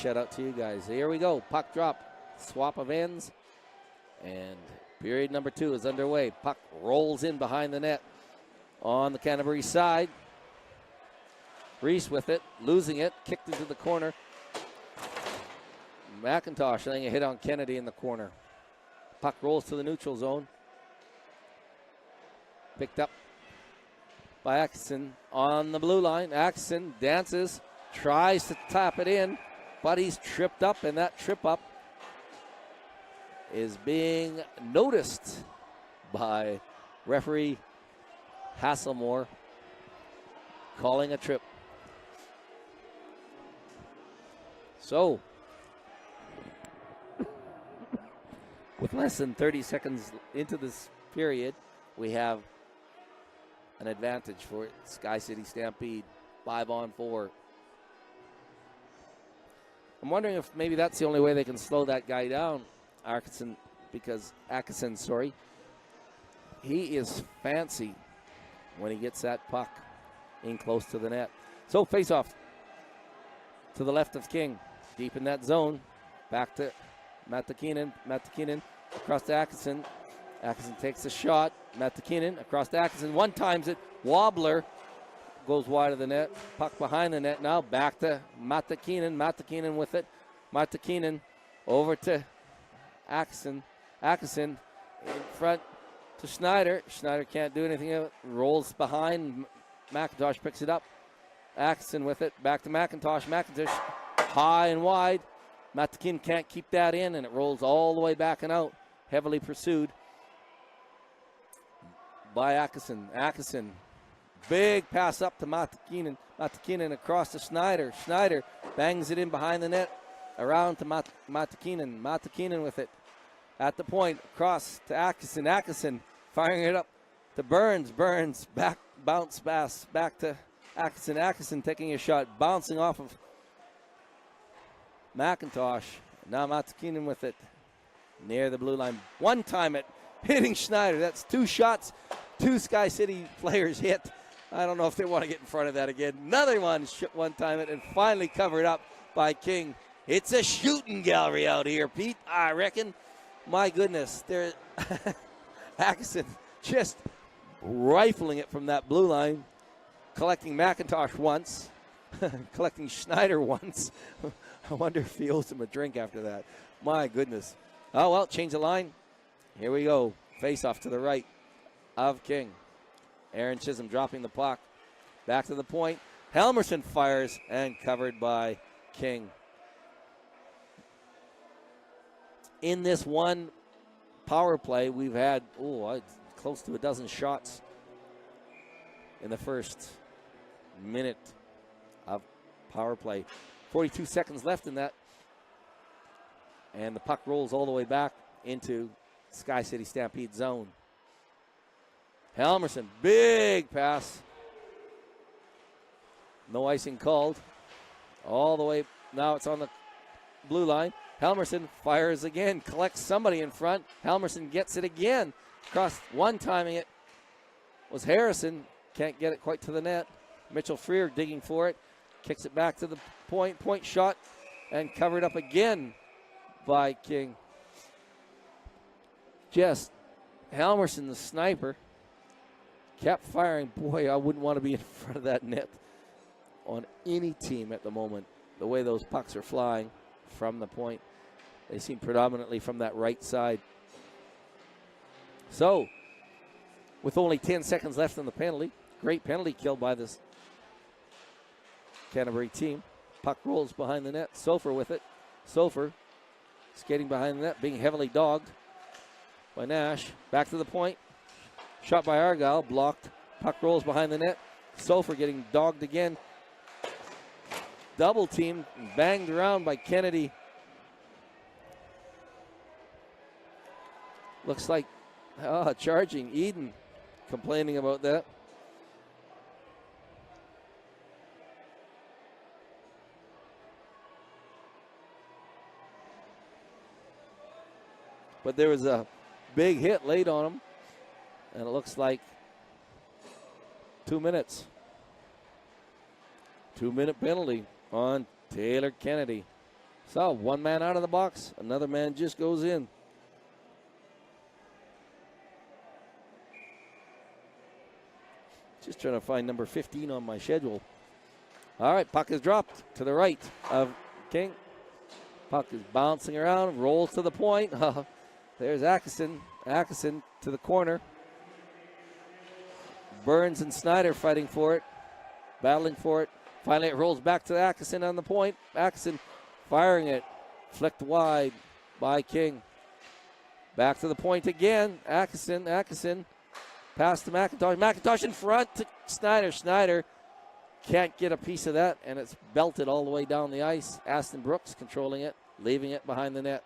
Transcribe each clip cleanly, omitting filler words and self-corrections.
Shout out to you guys. Here we go. Puck drop. Swap of ends. And Period number 2 is underway. Puck rolls in behind the net on the Canterbury side. Reese with it, losing it, kicked into the corner. McIntosh laying a hit on Kennedy in the corner. Puck rolls to the neutral zone. Picked up by Atkinson on the blue line. Atkinson dances, tries to tap it in, but he's tripped up, and that trip up is being noticed by referee Hasselmore, calling a trip. So, with less than 30 seconds into this period, we have an advantage for Sky City Stampede, 5-on-4. I'm wondering if maybe that's the only way they can slow that guy down, Atkinson, because he is fancy when he gets that puck in close to the net. So face-off to the left of King, deep in that zone, back to Matakinen. Matakinen across to Atkinson. Atkinson takes a shot. Matakinen across to Atkinson. One times it. Wobbler goes wide of the net. Puck behind the net now. Back to Matakinen. Matakinen with it. Matakinen over to Atkinson. Atkinson in front to Schneider. Schneider can't do anything. Rolls behind. McIntosh picks it up. Atkinson with it. Back to McIntosh. McIntosh high and wide. Matakinen can't keep that in, and it rolls all the way back and out. Heavily pursued by Atkinson. Atkinson, big pass up to Matakinen. Matakinen across to Schneider. Schneider bangs it in behind the net. Around to Matakinen. Matakinen with it. At the point, across to Atkinson. Atkinson firing it up to Burns. Burns back, bounce pass back to Atkinson. Atkinson taking a shot, bouncing off of McIntosh. Now Matakinen with it near the blue line. One time it hitting Schneider. That's 2 shots. 2 Sky City players hit. I don't know if they want to get in front of that again. Another one time it and finally covered up by King. It's a shooting gallery out here, Pete, I reckon. My goodness. There, Atkinson just rifling it from that blue line. Collecting McIntosh once. Collecting Schneider once. I wonder if he owes him a drink after that. My goodness. Oh, well, change the line. Here we go. Face off to the right of King. Aaron Chisholm dropping the puck. Back to the point. Helmerson fires and covered by King. In this one power play, we've had close to a dozen shots in the first minute of power play. 42 seconds left in that. And the puck rolls all the way back into Sky City Stampede zone. Helmerson, big pass. No icing called. All the way, now it's on the blue line. Helmerson fires again, collects somebody in front. Helmerson gets it again. Across, one timing it was Harrison. Can't get it quite to the net. Mitchell Freer digging for it. Kicks it back to the point. Point shot and covered up again by King. Just Helmerson, the sniper, kept firing. Boy, I wouldn't want to be in front of that net on any team at the moment. The way those pucks are flying from the point. They seem predominantly from that right side. So, with only 10 seconds left on the penalty, great penalty kill by this Canterbury team. Puck rolls behind the net. Sofer with it. Sofer skating behind the net, being heavily dogged by Nash. Back to the point. Shot by Argyle, blocked. Puck rolls behind the net. Sofer getting dogged again. Double teamed, banged around by Kennedy. Looks like charging. Eden complaining about that. But there was a big hit laid on him. And it looks like 2 minutes. 2-minute penalty on Taylor Kennedy. So one man out of the box. Another man just goes in. Just trying to find number 15 on my schedule. All right, puck is dropped to the right of King. Puck is bouncing around, rolls to the point. There's Atkinson. Atkinson to the corner. Burns and Snyder fighting for it, battling for it. Finally, it rolls back to Atkinson on the point. Atkinson firing it, flicked wide by King. Back to the point again. Atkinson. Pass to McIntosh. McIntosh in front to Snyder. Snyder can't get a piece of that, and it's belted all the way down the ice. Aston Brooks controlling it, leaving it behind the net.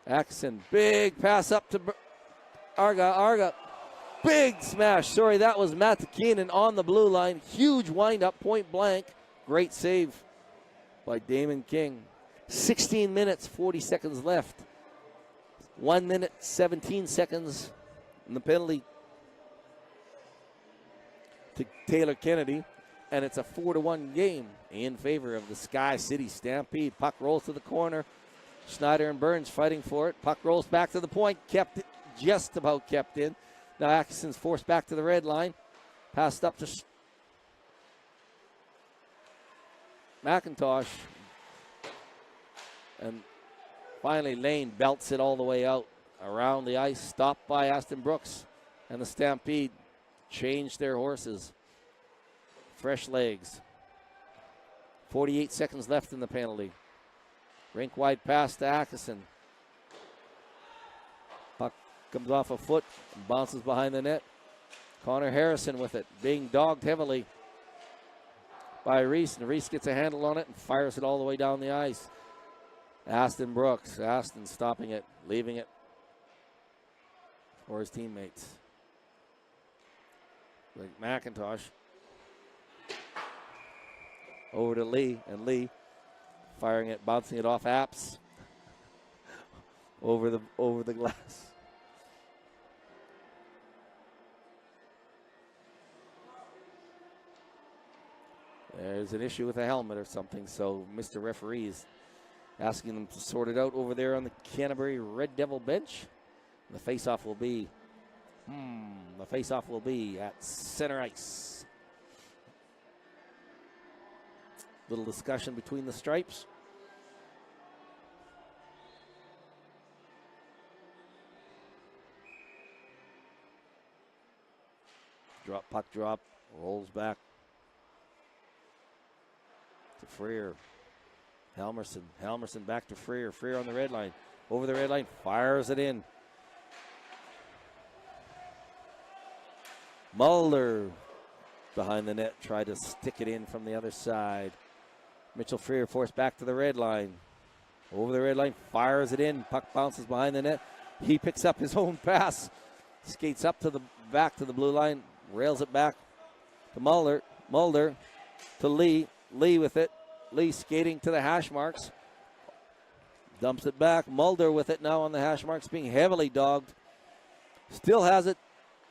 Atkinson, big pass up to Arga. Big smash. Sorry, that was Matt Keenan on the blue line. Huge windup, point blank. Great save by Damon King. 16 minutes, 40 seconds left. 1 minute, 17 seconds in the penalty to Taylor Kennedy. And it's a 4-1 game in favor of the Sky City Stampede. Puck rolls to the corner. Schneider and Burns fighting for it. Puck rolls back to the point. Just about kept in. Now Atkinson's forced back to the red line. Passed up to McIntosh. And finally Lane belts it all the way out around the ice. Stopped by Aston Brooks. And the Stampede changed their horses. Fresh legs. 48 seconds left in the penalty. Rink wide pass to Atkinson. Puck comes off a foot and bounces behind the net. Connor Harrison with it, being dogged heavily by Reese. And Reese gets a handle on it and fires it all the way down the ice. Aston Brooks. Aston stopping it, leaving it for his teammates. Like McIntosh. Over to Lee, and Lee firing it, bouncing it off Apps over the glass. There's an issue with a helmet or something, so Mr. Referee is asking them to sort it out over there on the Canterbury Red Devil bench. And the face-off will be at center ice. Little discussion between the stripes. Puck drop, rolls back to Freer. Helmerson back to Freer. Freer on the red line. Over the red line, fires it in. Mulder behind the net, tried to stick it in from the other side. Mitchell Freer forced back to the red line. Over the red line, fires it in. Puck bounces behind the net. He picks up his own pass. Skates up to the back to the blue line. Rails it back to Mulder. Mulder to Lee. Lee with it. Lee skating to the hash marks. Dumps it back. Mulder with it now on the hash marks, being heavily dogged. Still has it.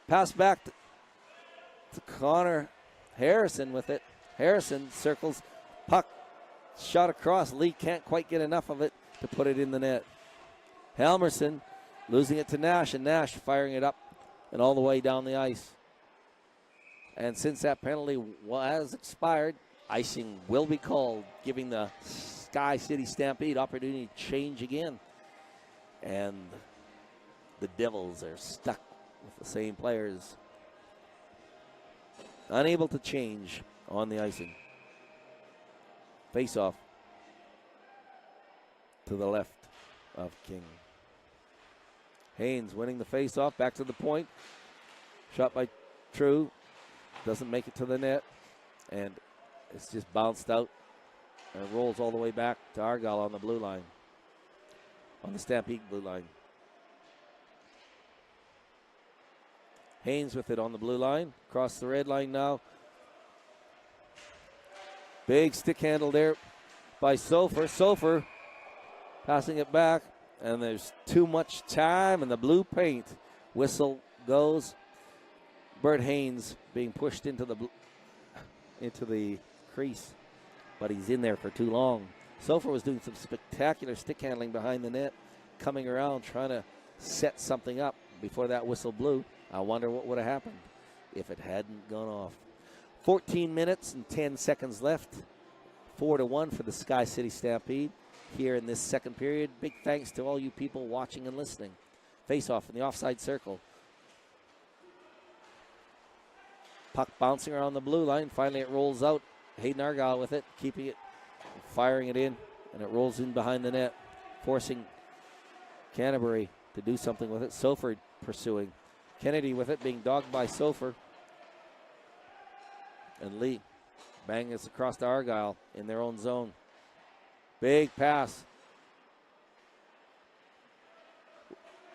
Pass back to Connor Harrison with it. Harrison circles. Puck shot across. Lee can't quite get enough of it to put it in the net. Helmerson losing it to Nash, and Nash firing it up and all the way down the ice. And since that penalty has expired, icing will be called, giving the Sky City Stampede opportunity to change again. And the Devils are stuck with the same players, unable to change on the icing. Face-off to the left of King. Haynes winning the face-off, back to the point. Shot by True. Doesn't make it to the net. And it's just bounced out and rolls all the way back to Argyle on the blue line. On the Stampede blue line. Haynes with it on the blue line. Across the red line now. Big stick handle there by Sofer. Sofer passing it back. And there's too much time in the blue paint. Whistle goes. Bert Haynes being pushed into the crease. But he's in there for too long. Sofer was doing some spectacular stick handling behind the net. Coming around trying to set something up before that whistle blew. I wonder what would have happened. if it hadn't gone off. 14 minutes and 10 seconds left. 4-1 for the Sky City Stampede here in this second period. Big thanks to all you people watching and listening. Face-off in the offside circle. Puck bouncing around the blue line. Finally, it rolls out. Hayden Argyle with it, keeping it, firing it in, and it rolls in behind the net, forcing Canterbury to do something with it. Sofer pursuing. Kennedy with it, being dogged by Sofer. And Lee banging this across to Argyle in their own zone. Big pass.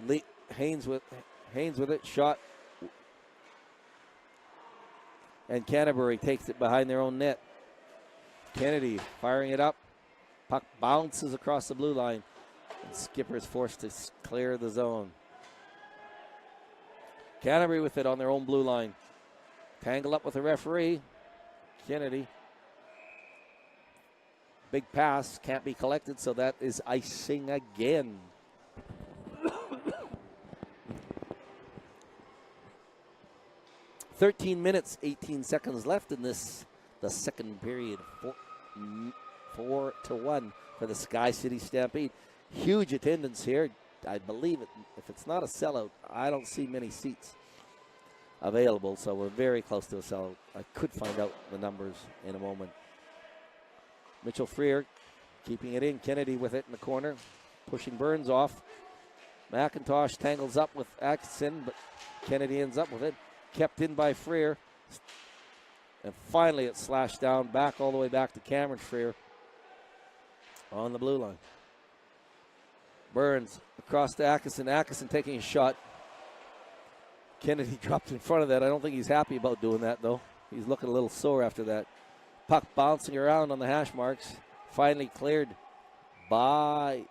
Lee, Haynes with it, shot. And Canterbury takes it behind their own net. Kennedy firing it up. Puck bounces across the blue line. And Skipper is forced to clear the zone. Canterbury with it on their own blue line. Tangle up with the referee. Kennedy. Big pass. Can't be collected, so that is icing again. (13 minutes, 18 seconds left in this, the second period. 4-1 for the Sky City Stampede. Huge attendance here. I believe it. If it's not a sellout, I don't see many seats available, so we're very close to a sellout. I could find out the numbers in a moment. Mitchell Freer keeping it in. Kennedy with it in the corner, pushing Burns off. McIntosh tangles up with Atkinson, but Kennedy ends up with it. Kept in by Freer. And finally it slashed down back all the way back to Cameron Freer on the blue line. Burns across to Atkinson. Atkinson taking a shot. Kennedy dropped in front of that. I don't think he's happy about doing that, though. He's looking a little sore after that. Puck bouncing around on the hash marks. Finally cleared by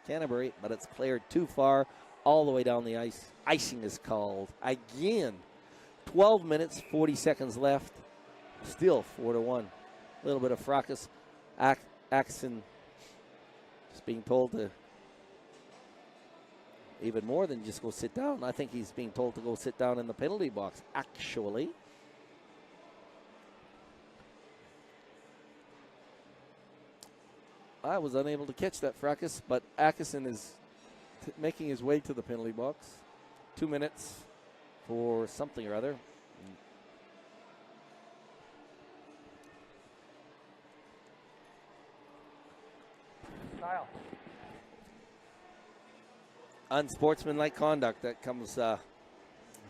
Canterbury, but it's cleared too far all the way down the ice. Icing is called again. 12 minutes, 40 seconds left. Still 4-1. A little bit of fracas. Atkinson just being told to even more than just go sit down. I think he's being told to go sit down in the penalty box, actually. I was unable to catch that fracas, but Atkinson is making his way to the penalty box. 2 minutes for something or other. Kyle. Unsportsmanlike conduct, that comes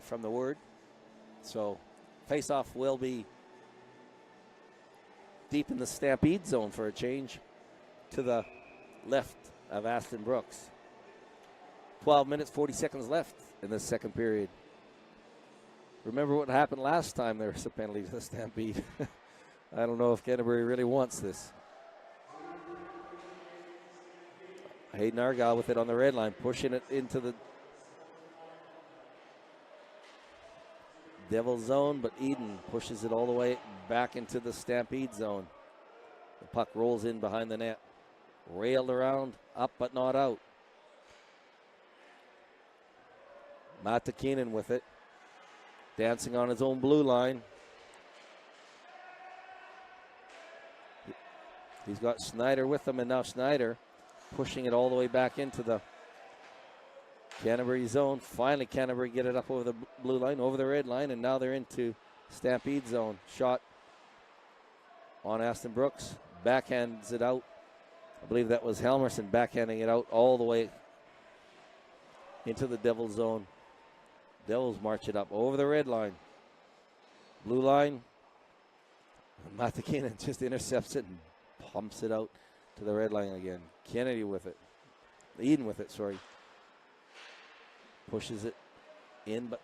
from the word. So face-off will be deep in the Stampede zone for a change to the left of Aston Brooks. 12 minutes, 40 seconds left in the second period. Remember what happened last time there was a penalty to the Stampede. I don't know if Canterbury really wants this. Hayden Argyle with it on the red line, pushing it into the Devil zone, but Eden pushes it all the way back into the Stampede zone. The puck rolls in behind the net. Railed around, up but not out. Matakinen with it. Dancing on his own blue line. He's got Schneider with him, and now Schneider pushing it all the way back into the Canterbury zone. Finally, Canterbury get it up over the blue line, over the red line, and now they're into Stampede zone. Shot on Aston Brooks. Backhands it out. I believe that was Helmerson backhanding it out all the way into the Devils zone. Devils march it up over the red line. Blue line. Matakinen just intercepts it and pumps it out to the red line again. Kennedy with it. Eden with it, sorry. Pushes it in, but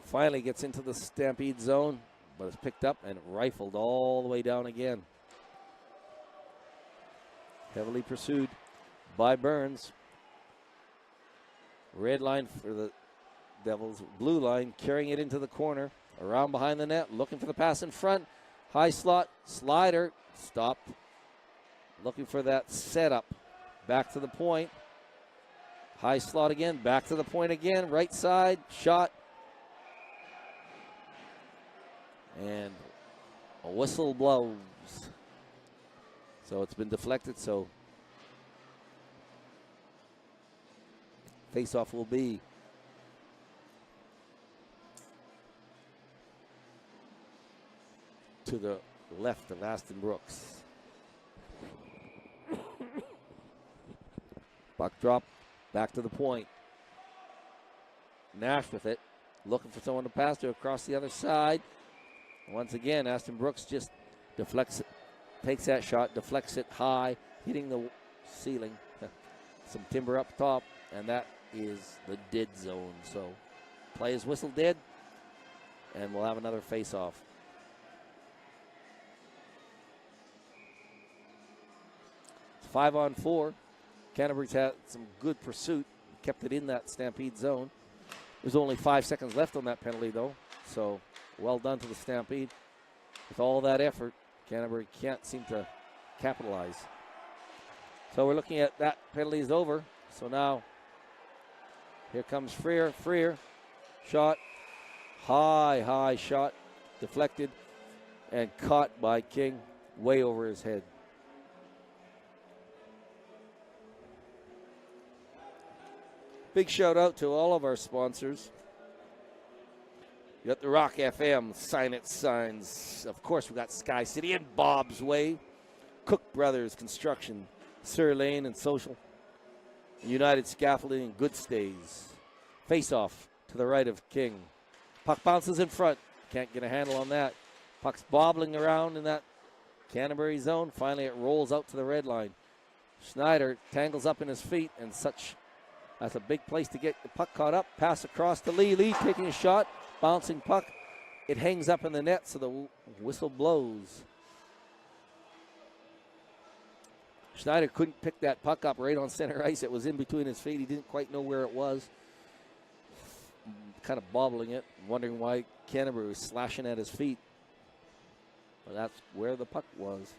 finally gets into the Stampede zone, but it's picked up and rifled all the way down again. Heavily pursued by Burns. Red line for the Devils. Blue line carrying it into the corner. Around behind the net. Looking for the pass in front. High slot. Slider. Stopped. Looking for that setup. Back to the point. High slot again. Back to the point again. Right side. Shot. And a whistle blows. So it's been deflected, so face-off will be to the left of Aston Brooks. Puck drop, back to the point. Nash with it, looking for someone to pass to across the other side. Once again, Aston Brooks just deflects it, takes that shot, deflects it high, hitting the ceiling. Some timber up top, and that is the dead zone. So play is whistled dead, and we'll have another face-off. It's 5-on-4. Canterbury's had some good pursuit, kept it in that Stampede zone. There's only 5 seconds left on that penalty, though, so well done to the Stampede. With all that effort, Canterbury can't seem to capitalize. So we're looking at that penalty is over. So now here comes Freer. Freer, shot, high shot, deflected, and caught by King way over his head. Big shout out to all of our sponsors. You got the Rock FM, Sign It Signs. Of course, we got Sky City and Bob's Way. Cook Brothers Construction, Sir Lane and Social. United Scaffolding and Good Stays. Face off to the right of King. Puck bounces in front. Can't get a handle on that. Puck's bobbling around in that Canterbury zone. Finally, it rolls out to the red line. Schneider tangles up in his feet and such. That's a big place to get the puck caught up. Pass across to Lee. Lee taking a shot. Bouncing puck. It hangs up in the net, so the whistle blows. Schneider couldn't pick that puck up right on center ice. It was in between his feet. He didn't quite know where it was. Kind of bobbling it, wondering why Canterbury was slashing at his feet. But that's where the puck was.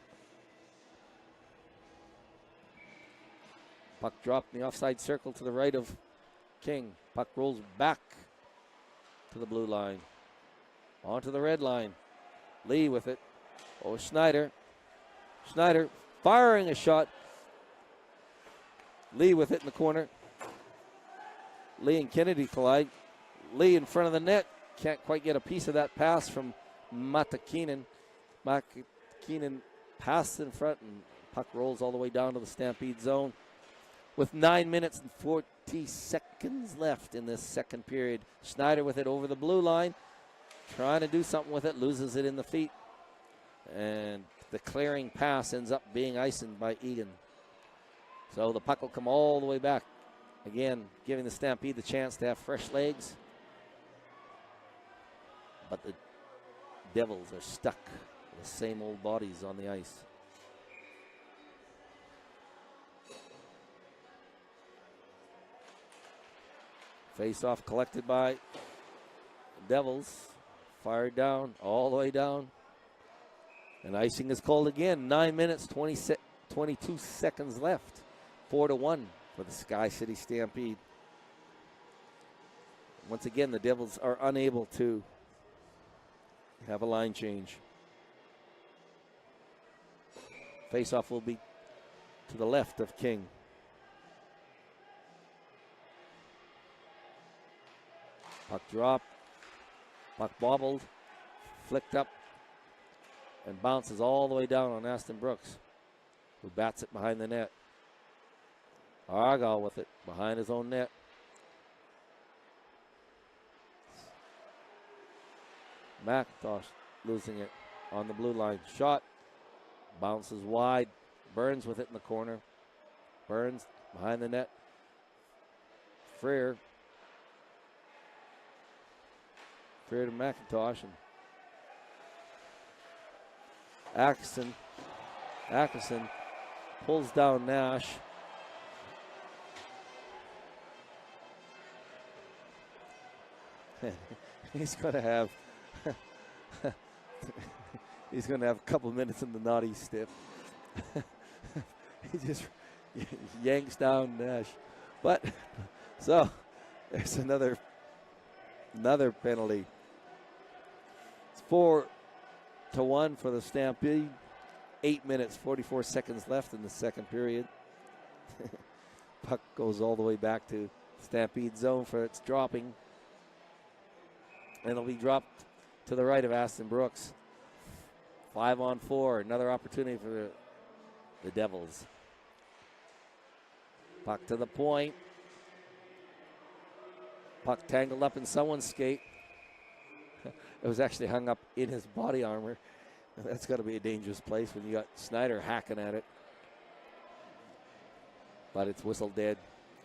Puck dropped in the offside circle to the right of King. Puck rolls back to the blue line. Onto the red line. Lee with it. Oh, Schneider. Schneider firing a shot. Lee with it in the corner. Lee and Kennedy collide. Lee in front of the net. Can't quite get a piece of that pass from Matakinen. Matakinen passes in front and puck rolls all the way down to the Stampede zone. With 9 minutes and 40 seconds left in this second period. Schneider with it over the blue line. Trying to do something with it. Loses it in the feet. And the clearing pass ends up being iced by Egan. So the puck will come all the way back. Again, giving the Stampede the chance to have fresh legs. But the Devils are stuck with the same old bodies on the ice. Face-off collected by the Devils. Fired down, all the way down. And icing is called again. 9 minutes, 22 seconds left. 4-1 for the Sky City Stampede. Once again, the Devils are unable to have a line change. Face-off will be to the left of King. Puck drop. Puck bobbled. Flicked up. And bounces all the way down on Aston Brooks, who bats it behind the net. Argyle with it behind his own net. McIntosh losing it on the blue line. Shot. Bounces wide. Burns with it in the corner. Burns behind the net. Freer. Freer to McIntosh. And Atkinson pulls down Nash. He's going to have a couple minutes in the naughty stiff. He just yanks down Nash. But so there's another penalty. It's for 8-1 for the Stampede. 8 minutes, 44 seconds left in the second period. Puck goes all the way back to Stampede zone for its dropping. And it'll be dropped to the right of Aston Brooks. 5-on-4, another opportunity for the Devils. Puck to the point. Puck tangled up in someone's skate. It was actually hung up in his body armor. That's got to be a dangerous place when you got Snyder hacking at it. But it's whistled dead.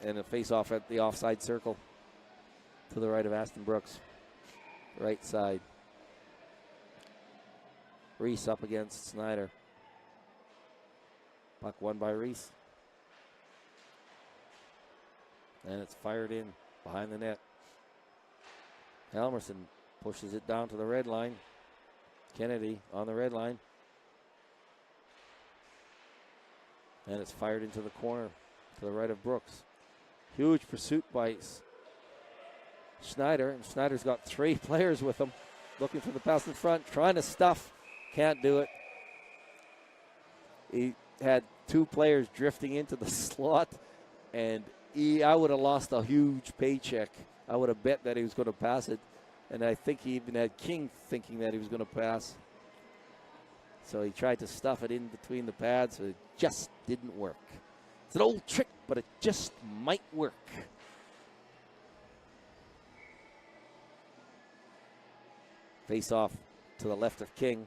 And a face-off at the offside circle to the right of Aston Brooks. Right side. Reese up against Snyder. Puck won by Reese. And it's fired in behind the net. Helmerson pushes it down to the red line. Kennedy on the red line. And it's fired into the corner to the right of Brooks. Huge pursuit by Schneider. And Schneider's got 3 players with him. Looking for the pass in front. Trying to stuff. Can't do it. He had 2 players drifting into the slot. And I would have lost a huge paycheck. I would have bet that he was going to pass it. And I think he even had King thinking that he was going to pass. So he tried to stuff it in between the pads, but it just didn't work. It's an old trick, but it just might work. Face off to the left of King.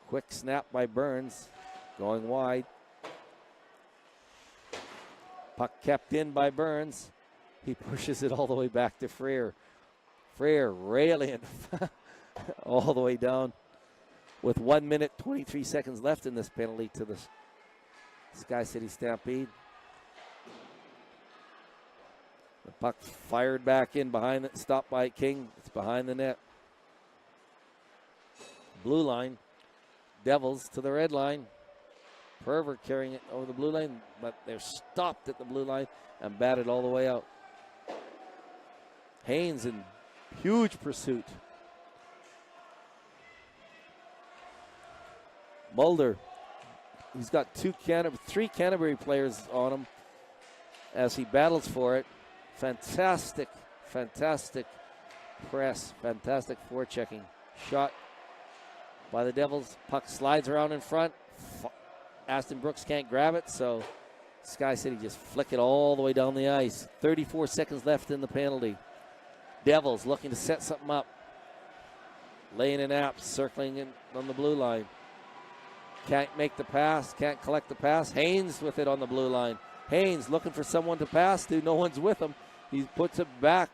Quick snap by Burns, going wide. Puck kept in by Burns. He pushes it all the way back to Freer. Freer railing all the way down with 1 minute, 23 seconds left in this penalty to the Sky City Stampede. The puck fired back in behind it, stopped by King. It's behind the net. Blue line. Devils to the red line. Perver carrying it over the blue line, but they're stopped at the blue line and batted all the way out. Haynes in huge pursuit. Mulder, he's got 3 Canterbury players on him as he battles for it. Fantastic press, fantastic forechecking. Shot by the Devils. Puck slides around in front. Aston Brooks can't grab it, so Sky City just flick it all the way down the ice. 34 seconds left in the penalty. Devils looking to set something up. Laying an app, circling in on the blue line. Can't make the pass, can't collect the pass. Haynes with it on the blue line. Haynes looking for someone to pass to. No one's with him. He puts it back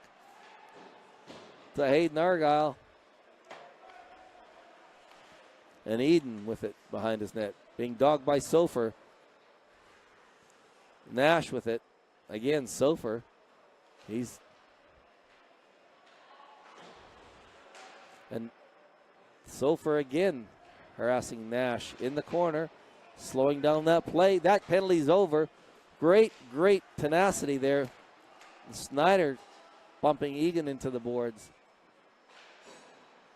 to Hayden Argyle. And Eden with it behind his net. Being dogged by Sofer. Nash with it. Again, Sofer. And Sofer again harassing Nash in the corner. Slowing down that play. That penalty's over. Great tenacity there. And Snyder bumping Egan into the boards.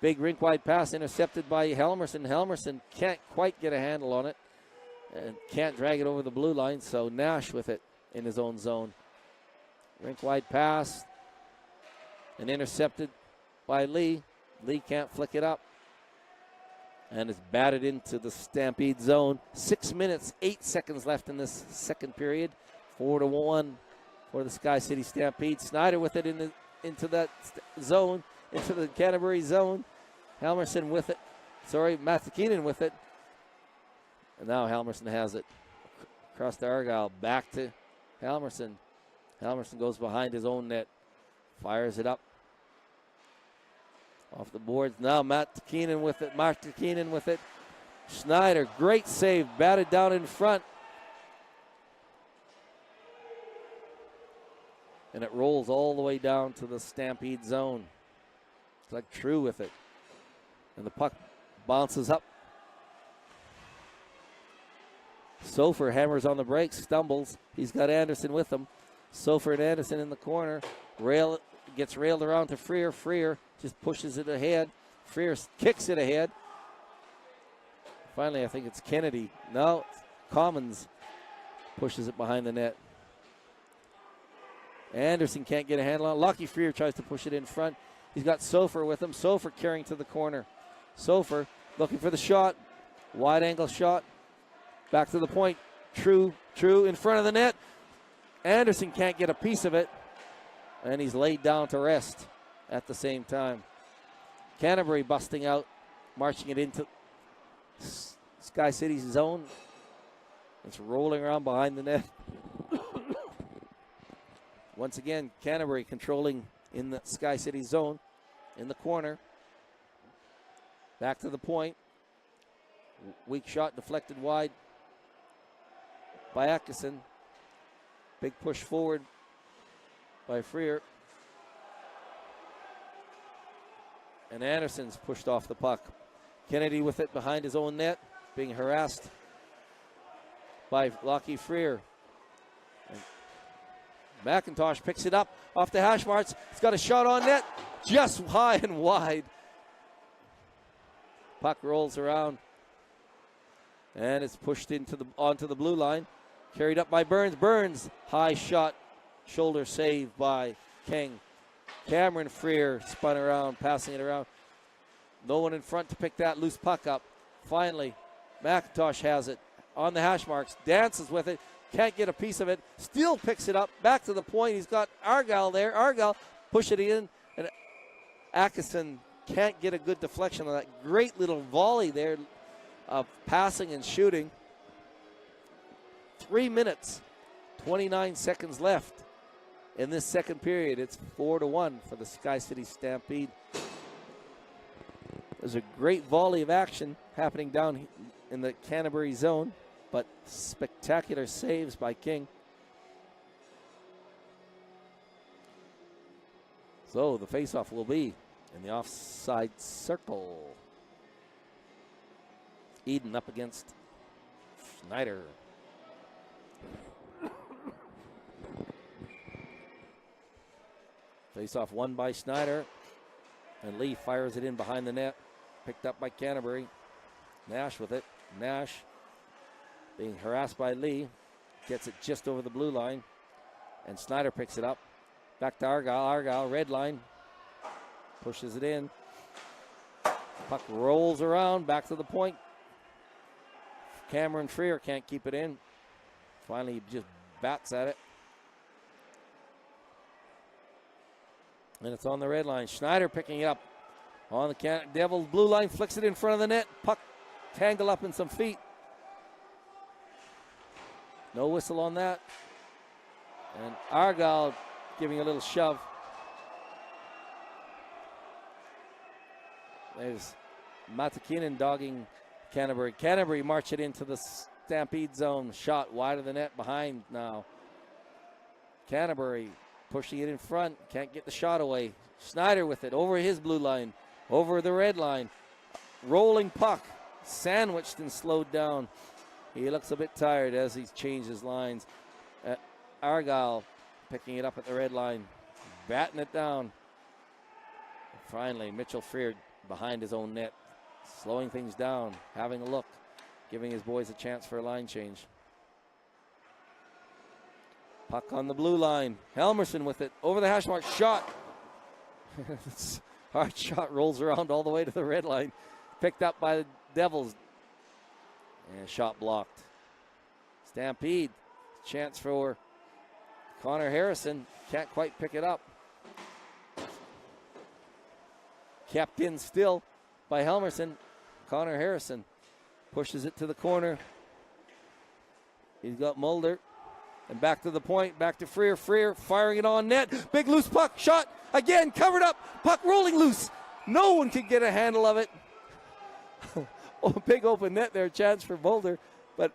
Big rink-wide pass intercepted by Helmerson. Helmerson can't quite get a handle on it and can't drag it over the blue line, so Nash with it in his own zone. Rink-wide pass and intercepted by Lee. Lee can't flick it up. And it's batted into the Stampede zone. 6 minutes, 8 seconds left in this second period. 4-1 for the Sky City Stampede. Snyder with it into that zone, into the Canterbury zone. Helmerson with it. Mathakinen with it. And now Helmerson has it. Across to Argyle. Back to Helmerson. Helmerson goes behind his own net. Fires it up. Off the boards. Now Mathakinen with it. Mathakinen with it. Schneider. Great save. Batted down in front. And it rolls all the way down to the Stampede zone. It's like True with it. And the puck bounces up. Sofer hammers on the brakes, stumbles. He's got Anderson with him. Sofer and Anderson in the corner. Gets railed around to Freer. Freer just pushes it ahead. Freer kicks it ahead. Finally, I think it's Kennedy. No, Commons pushes it behind the net. Anderson can't get a handle on it. Lockie Freer tries to push it in front. He's got Sofer with him. Sofer carrying to the corner. Sofer looking for the shot. Wide angle shot. Back to the point. True in front of the net. Anderson can't get a piece of it. And he's laid down to rest at the same time. Canterbury busting out, marching it into Sky City's zone. It's rolling around behind the net. Once again, Canterbury controlling in the Sky City zone in the corner. Back to the point. Weak shot deflected wide by Atkinson. Big push forward by Freer. And Anderson's pushed off the puck. Kennedy with it behind his own net, being harassed by Lockie Freer. And McIntosh picks it up off the hash marks. He's got a shot on net, just high and wide. Puck rolls around, and it's pushed onto the blue line. Carried up by Burns. Burns, high shot, shoulder save by King. Cameron Freer spun around, passing it around. No one in front to pick that loose puck up. Finally, McIntosh has it on the hash marks, dances with it, can't get a piece of it, still picks it up, back to the point. He's got Argyle there. Argyle push it in, and Atkinson can't get a good deflection on that. Great little volley there of passing and shooting. 3 minutes, 29 seconds left in this second period. It's 4-1 for the Sky City Stampede. There's a great volley of action happening down in the Canterbury zone, but spectacular saves by King. So the faceoff will be in the offside circle. Eden up against Schneider. Face-off won by Schneider, and Lee fires it in behind the net. Picked up by Canterbury. Nash with it. Nash being harassed by Lee. Gets it just over the blue line, and Schneider picks it up. Back to Argyle. Argyle, red line. Pushes it in. Puck rolls around, back to the point. Cameron Freer can't keep it in. Finally, he just bats at it. And it's on the red line. Schneider picking it up on the Devils blue line, flicks it in front of the net. Puck tangled up in some feet. No whistle on that. And Argyle giving a little shove. There's Matakinen dogging Canterbury. Canterbury march it into the Stampede zone. Shot wide of the net behind now. Canterbury pushing it in front. Can't get the shot away. Schneider with it over his blue line. Over the red line. Rolling puck. Sandwiched and slowed down. He looks a bit tired as he's changed his lines. Argyle picking it up at the red line. Batting it down. Finally, Mitchell Freer behind his own net. Slowing things down. Having a look. Giving his boys a chance for a line change. Puck on the blue line. Helmerson with it. Over the hash mark. Shot. Hard shot rolls around all the way to the red line. Picked up by the Devils. And shot blocked. Stampede. Chance for Connor Harrison. Can't quite pick it up. Kept in still by Helmerson. Connor Harrison pushes it to the corner. He's got Mulder. And back to the point, back to Freer. Freer firing it on net. Big loose puck, shot again, covered up. Puck rolling loose. No one could get a handle of it. Oh, big open net there, chance for Mulder. But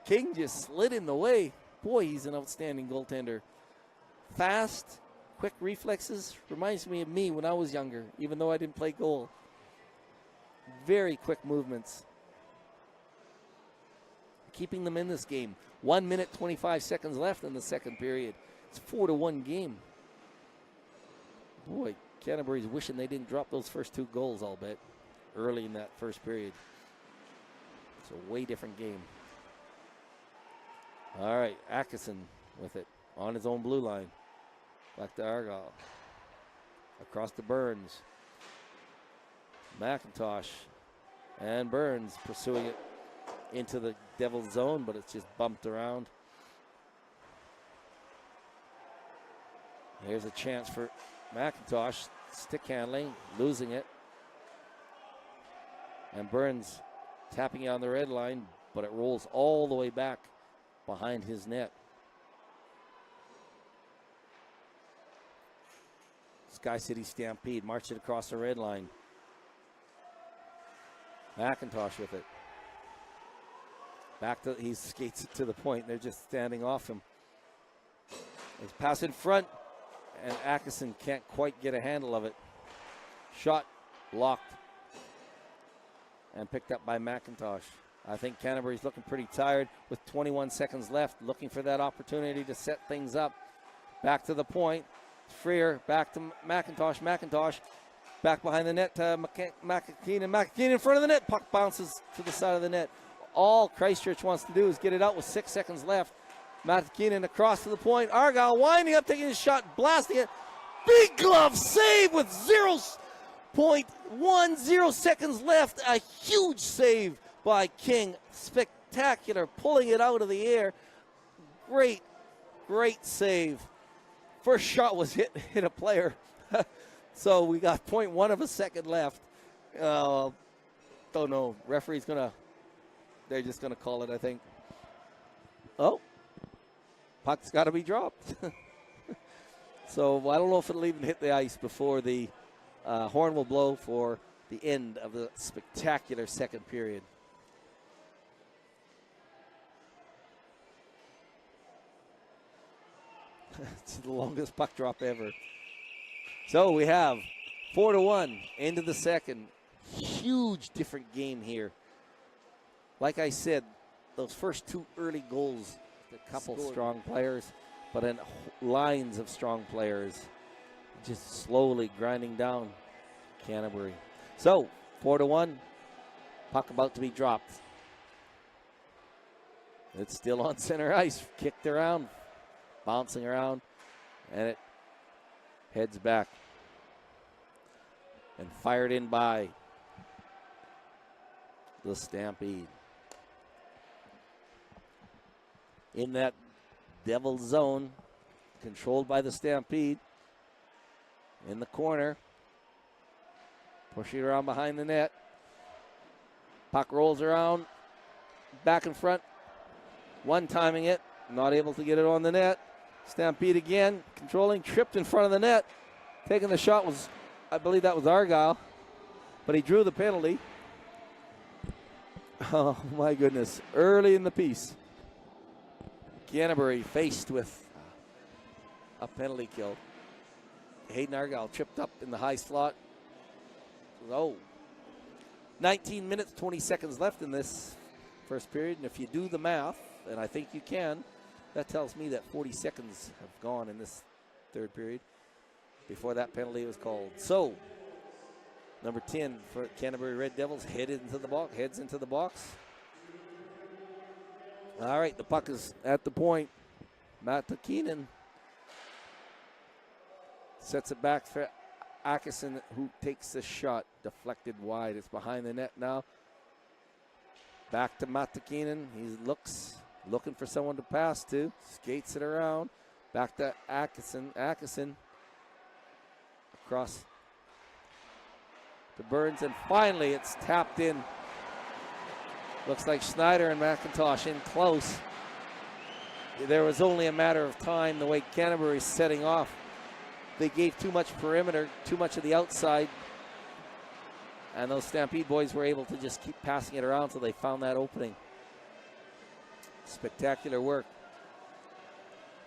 King just slid in the way. Boy, he's an outstanding goaltender. Fast, quick reflexes. Reminds me of me when I was younger, even though I didn't play goal. Very quick movements. Keeping them in this game. 1 minute, 25 seconds left in the second period. It's a 4-1 game. Boy, Canterbury's wishing they didn't drop those first two goals, I'll bet, early in that first period. It's a way different game. All right, Atkinson with it on his own blue line. Back to Argyle. Across to Burns. McIntosh and Burns pursuing it into the Devils zone, but it's just bumped around. Here's a chance for McIntosh. Stick handling, losing it. And Burns tapping it on the red line, but it rolls all the way back behind his net. Sky City Stampede marching across the red line. McIntosh with it. He skates it to the point. They're just standing off him. It's pass in front, and Atkinson can't quite get a handle of it. Shot blocked and picked up by McIntosh. I think Canterbury's looking pretty tired with 21 seconds left, looking for that opportunity to set things up. Back to the point. Freer back to McIntosh. McIntosh back behind the net to McKeenan. McKeenan in front of the net. Puck bounces to the side of the net. All Christchurch wants to do is get it out with 6 seconds left. McKeenan across to the point. Argyle winding up, taking his shot, blasting it. Big glove save with 0.10 seconds left. A huge save by King. Spectacular, pulling it out of the air. Great save. First shot was hit a player. So we got 0.1 of a second left. Don't know. Referee's they're just gonna call it, I think. Oh, puck's got to be dropped. So I don't know if it'll even hit the ice before the horn will blow for the end of the spectacular second period. It's the longest puck drop ever. So we have 4-1 into the second. Huge different game here. Like I said, those first two early goals, a couple strong players, but then lines of strong players just slowly grinding down Canterbury. So 4-1, puck about to be dropped. It's still on center ice, kicked around, bouncing around, and it heads back and fired in by the Stampede. In that Devil zone, controlled by the Stampede. In the corner, pushing it around behind the net. Puck rolls around, back in front. One-timing it, not able to get it on the net. Stampede again, controlling, tripped in front of the net. Taking the shot was, I believe that was Argyle, but he drew the penalty. Oh my goodness, early in the piece. Canterbury faced with a penalty kill. Hayden Argyle tripped up in the high slot. Oh, 19 minutes, 20 seconds left in this first period. And if you do the math, and I think you can, that tells me that 40 seconds have gone in this third period before that penalty was called. So, number 10 for Canterbury Red Devils heads into the box. All right, the puck is at the point. Matt Keenan sets it back for Atkinson, who takes the shot, deflected wide. It's behind the net now. Back to Matt Keenan. He looking for someone to pass to. Skates it around. Back to Atkinson. Atkinson across to Burns, and finally it's tapped in. Looks like Schneider and McIntosh in close. There was only a matter of time the way Canterbury's setting off. They gave too much perimeter, too much of the outside. And those Stampede boys were able to just keep passing it around until they found that opening. Spectacular work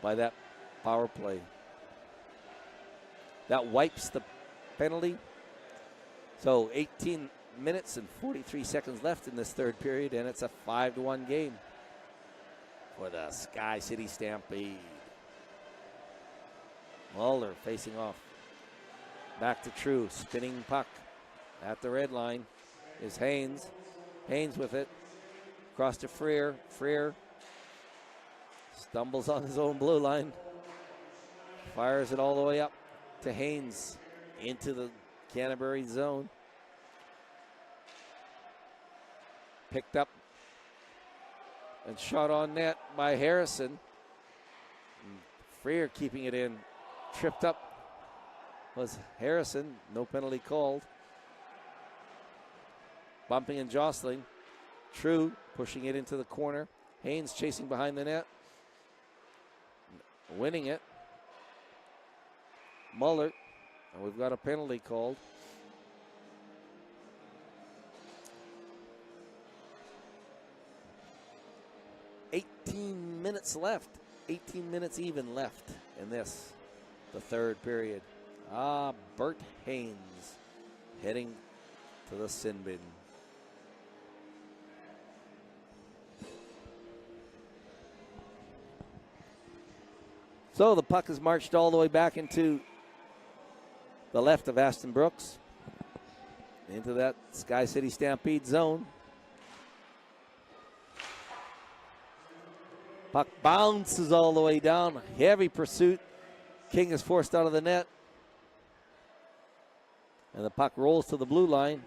by that power play. That wipes the penalty. So 18 minutes and 43 seconds left in this third period, and it's a 5-1 game for the Sky City Stampede. Mulder facing off. Back to True, spinning puck at the red line is Haynes. Haynes with it. Across to Freer. Freer stumbles on his own blue line. Fires it all the way up to Haynes into the Canterbury zone. Picked up and shot on net by Harrison. Freer keeping it in. Tripped up was Harrison. No penalty called. Bumping and jostling. True pushing it into the corner. Haynes chasing behind the net. Winning it. Muller. And we've got a penalty called. Minutes left. 18 minutes even left in this, the third period. Bert Haynes heading to the sin bin. So the puck is marched all the way back into the left of Aston Brooks, into that Sky City Stampede zone. Puck bounces all the way down. Heavy pursuit. King is forced out of the net. And the puck rolls to the blue line.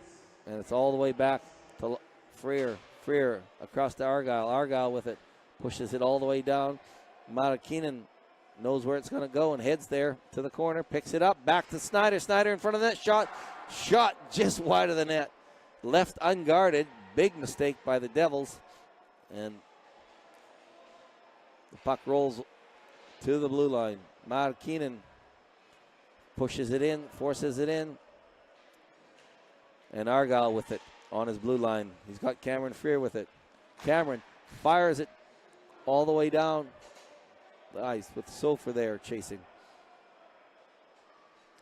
And it's all the way back to Freer. Freer across to Argyle. Argyle with it. Pushes it all the way down. Matakinen knows where it's going to go and heads there to the corner. Picks it up. Back to Snyder. Snyder in front of the net. Shot just wide of the net. Left unguarded. Big mistake by the Devils. And the puck rolls to the blue line. Matakinen pushes it in, forces it in. And Argyle with it on his blue line. He's got Cameron Freer with it. Cameron fires it all the way down the ice with Sofer there chasing.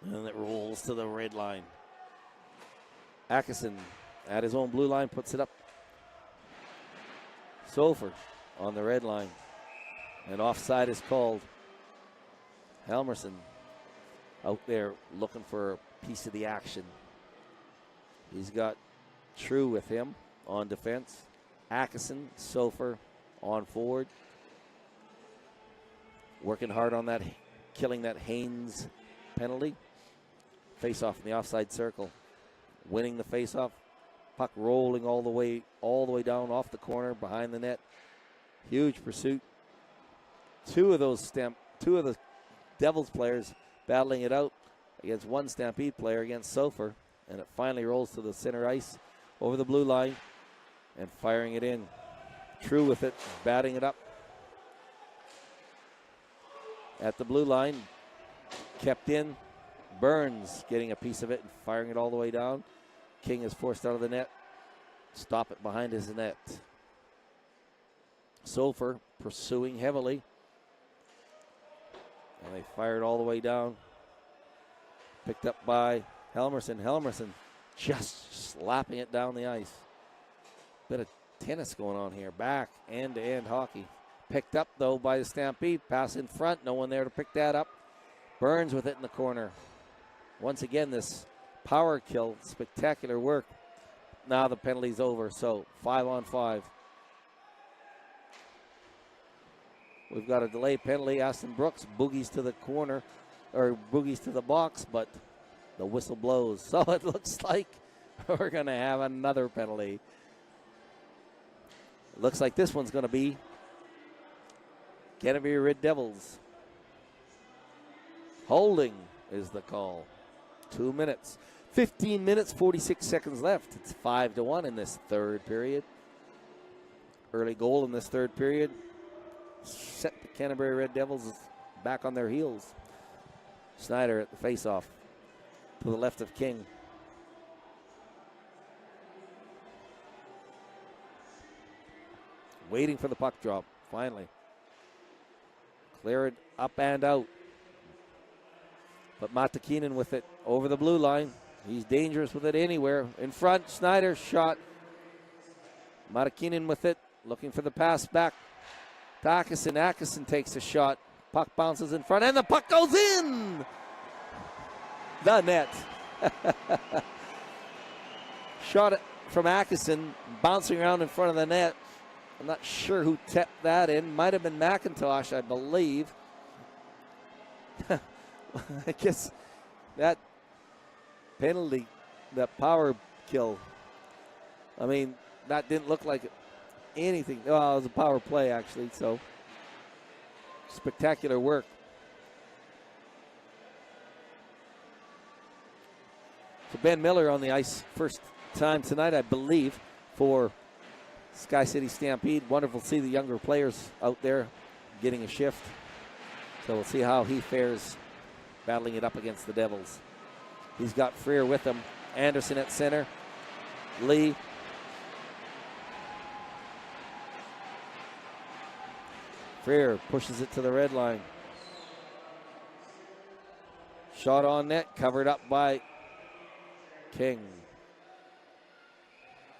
And it rolls to the red line. Atkinson at his own blue line puts it up. Sofer on the red line. And offside is called. Helmerson out there looking for a piece of the action. He's got True with him on defense. Atkinson, Sofer on forward. Working hard on that, killing that Haynes penalty. Face-off in the offside circle. Winning the face-off. Puck rolling all the way down off the corner behind the net. Huge pursuit. Two of the Devils players battling it out against one Stampede player against Sofer. And it finally rolls to the center ice over the blue line and firing it in. True with it, batting it up. At the blue line, kept in. Burns getting a piece of it and firing it all the way down. King is forced out of the net. Stop it behind his net. Sofer pursuing heavily. And they fired all the way down. Picked up by Helmerson. Helmerson just slapping it down the ice. Bit of tennis going on here. Back, end-to-end hockey. Picked up, though, by the Stampede. Pass in front. No one there to pick that up. Burns with it in the corner. Once again, this power kill. Spectacular work. Now the penalty's over, so 5-on-5. We've got a delay penalty. Aston Brooks boogies to the corner, or boogies to the box, but the whistle blows. So it looks like we're going to have another penalty. Looks like this one's going to be Canterbury Red Devils. Holding is the call. 2 minutes. 15 minutes, 46 seconds left. It's 5-1 in this third period. Early goal in this third period set the Canterbury Red Devils back on their heels. Snyder at the face-off to the left of King. Waiting for the puck drop, finally. Cleared up and out. But Matakinen with it over the blue line. He's dangerous with it anywhere. In front, Snyder shot. Matakinen with it, looking for the pass back. Atkinson. Atkinson takes a shot. Puck bounces in front, and the puck goes in! The net. Shot it from Atkinson, bouncing around in front of the net. I'm not sure who tapped that in. Might have been McIntosh, I believe. I guess that penalty, that power kill, I mean, that didn't look like anything. Oh, it was a power play, actually, so spectacular work. So Ben Miller on the ice first time tonight, I believe, for Sky City Stampede. Wonderful to see the younger players out there getting a shift. So we'll see how he fares battling it up against the Devils. He's got Freer with him. Anderson at center. Lee. Freer pushes it to the red line. Shot on net, covered up by King.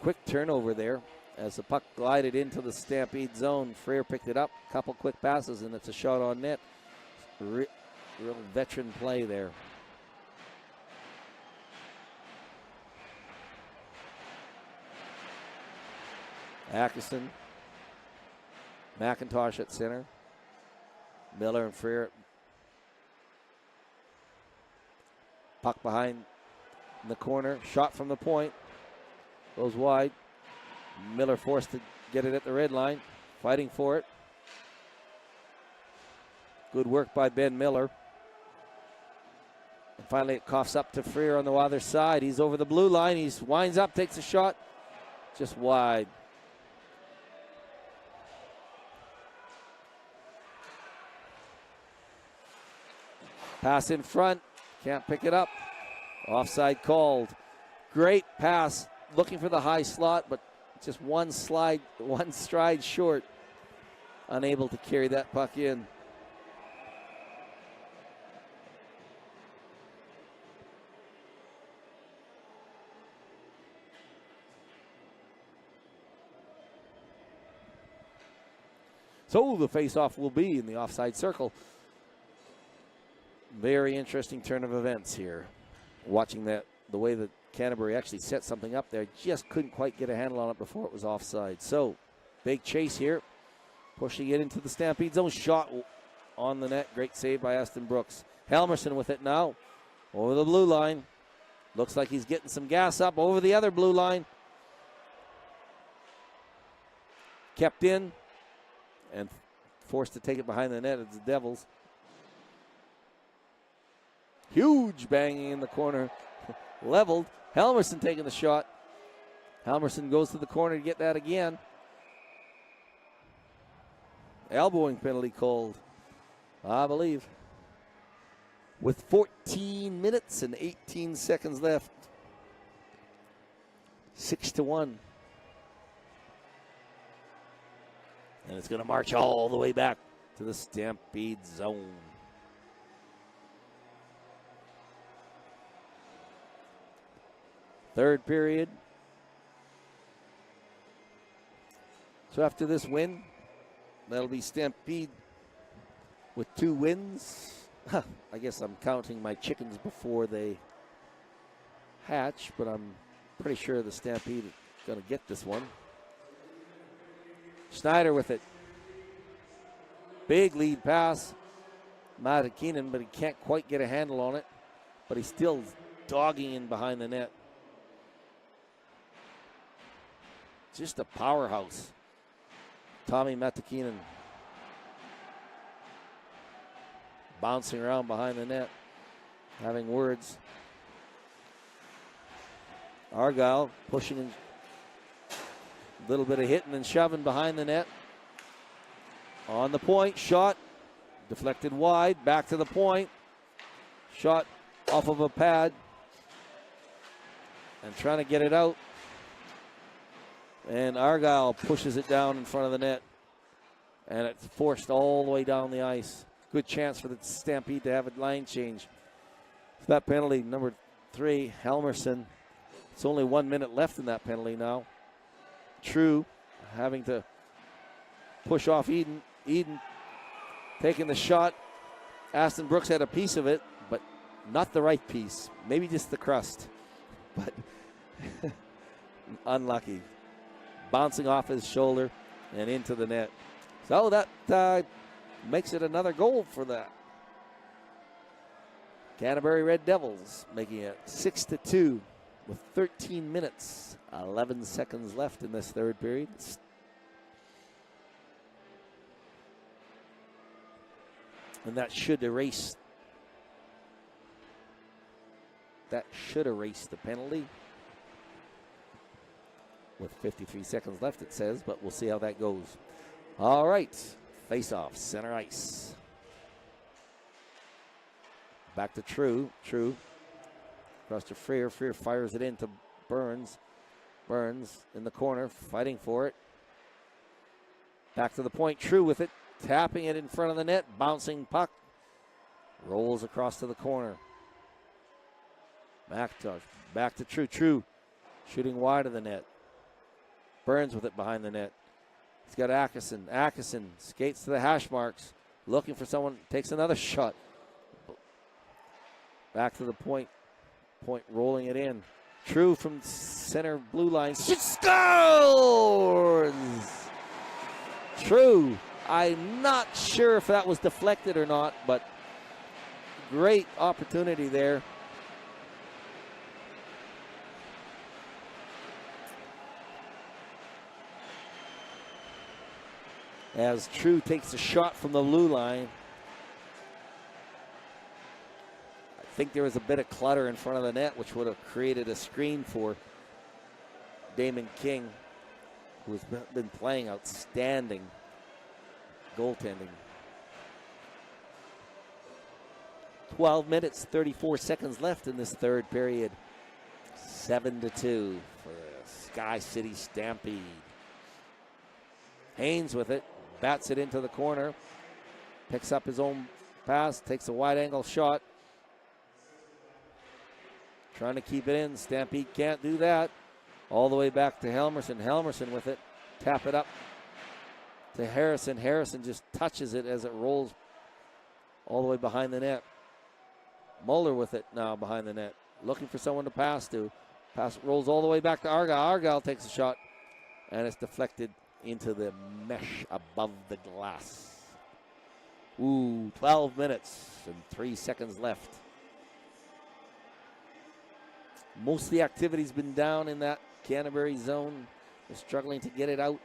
Quick turnover there as the puck glided into the Stampede zone. Freer picked it up, couple quick passes, and it's a shot on net. Real veteran play there. Atkinson. McIntosh at center. Miller and Freer. Puck behind in the corner. Shot from the point. Goes wide. Miller forced to get it at the red line. Fighting for it. Good work by Ben Miller. And finally it coughs up to Freer on the other side. He's over the blue line. He winds up, takes a shot. Just wide. Pass in front. Can't pick it up. Offside called. Great pass. Looking for the high slot, but just one stride short. Unable to carry that puck in. So the face-off will be in the offside circle. Very interesting turn of events here. Watching the way that Canterbury actually set something up there, just couldn't quite get a handle on it before it was offside. So, big chase here, pushing it into the Stampede zone. Shot on the net, great save by Aston Brooks. Helmerson with it now, over the blue line. Looks like he's getting some gas up over the other blue line. Kept in and forced to take it behind the net. It's the Devils. Huge banging in the corner. Leveled. Helmerson taking the shot. Helmerson goes to the corner to get that again. Elbowing penalty called, I believe. With 14 minutes and 18 seconds left. 6-1. And it's going to march all the way back to the Stampede zone. Third period. So after this win, that'll be Stampede with 2 wins. I guess I'm counting my chickens before they hatch, but I'm pretty sure the Stampede is going to get this one. Schneider with it. Big lead pass. Matakinen, but he can't quite get a handle on it. But he's still dogging in behind the net. Just a powerhouse. Tommy Matakinen. Bouncing around behind the net. Having words. Argyle pushing and a little bit of hitting and shoving behind the net. On the point, shot. Deflected wide, back to the point. Shot off of a pad. And trying to get it out. And Argyle pushes it down in front of the net. And it's forced all the way down the ice. Good chance for the Stampede to have a line change. That penalty, number 3, Helmerson. It's only 1 minute left in that penalty now. True, having to push off Eden. Eden taking the shot. Aston Brooks had a piece of it, but not the right piece. Maybe just the crust. But unlucky. Bouncing off his shoulder and into the net. So that makes it another goal for that. Canterbury Red Devils making it 6-2 with 13 minutes, 11 seconds left in this third period. And that should erase the penalty. With 53 seconds left, it says, but we'll see how that goes. All right, face-off, center ice. Back to True. Across to Freer. Freer fires it into Burns. Burns in the corner, fighting for it. Back to the point. True with it. Tapping it in front of the net. Bouncing puck. Rolls across to the corner. Back to True. True shooting wide of the net. Burns with it behind the net. He's got Atkinson. Atkinson skates to the hash marks. Looking for someone. Takes another shot. Back to the point. Point rolling it in. True from center blue line. She scores! True. I'm not sure if that was deflected or not, but great opportunity there. As True takes a shot from the blue line. I think there was a bit of clutter in front of the net, which would have created a screen for Damon King, who's been playing outstanding goaltending. 12 minutes, 34 seconds left in this third period. 7-2 for the Sky City Stampede. Haynes with it, bats it into the corner, picks up his own pass, takes a wide angle shot. Trying to keep it in. Stampede can't do that. All the way back to Helmerson. Helmerson with it. Tap it up to Harrison. Harrison just touches it as it rolls all the way behind the net. Muller with it now behind the net. Looking for someone to pass to. Pass rolls all the way back to Argyle. Argyle takes a shot. And it's deflected into the mesh above the glass. 12 minutes and 3 seconds left. Most of the activity's been down in that Canterbury zone. They're struggling to get it out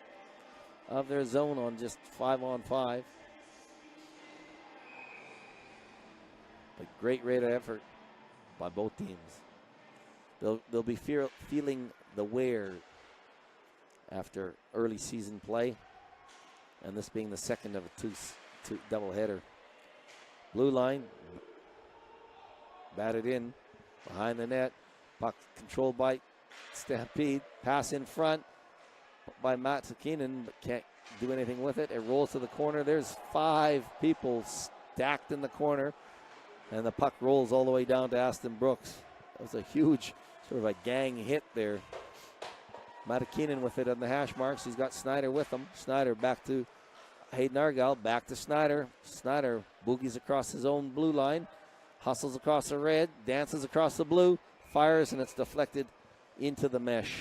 of their zone on just 5-on-5. But great rate of effort by both teams. They'll be feeling the wear after early season play, and this being the second of a two doubleheader. Blue line, batted in behind the net. Puck controlled by Stampede. Pass in front by Matt Keenan, but can't do anything with it. It rolls to the corner. There's 5 people stacked in the corner, and the puck rolls all the way down to Aston Brooks. That was a huge sort of a gang hit there. Matt Keenan with it on the hash marks. He's got Snyder with him. Snyder back to Hayden Argyle. Back to Snyder. Snyder boogies across his own blue line. Hustles across the red. Dances across the blue. Fires, and it's deflected into the mesh.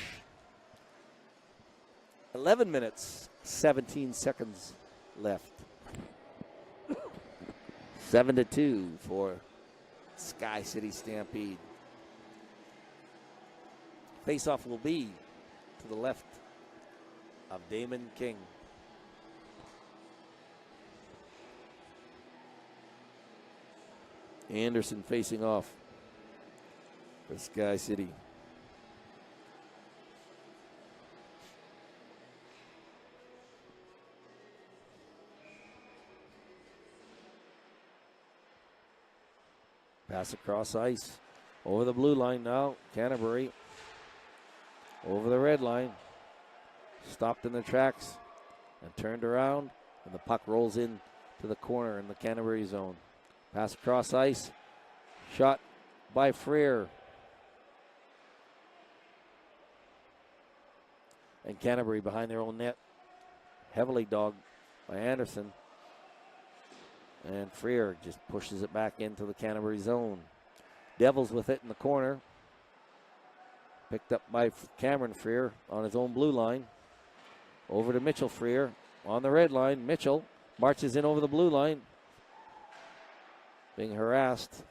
11 minutes, 17 seconds left. 7-2 for Sky City Stampede. Face-off will be to the left of Damon King. Anderson facing off for Sky City. Pass across ice. Over the blue line now. Canterbury. Over the red line. Stopped in the tracks and turned around. And the puck rolls in to the corner in the Canterbury zone. Pass across ice. Shot by Freer. And Canterbury behind their own net. Heavily dogged by Anderson. And Freer just pushes it back into the Canterbury zone. Devils with it in the corner. Picked up by Cameron Freer on his own blue line. Over to Mitchell Freer on the red line. Mitchell marches in over the blue line. Being harassed.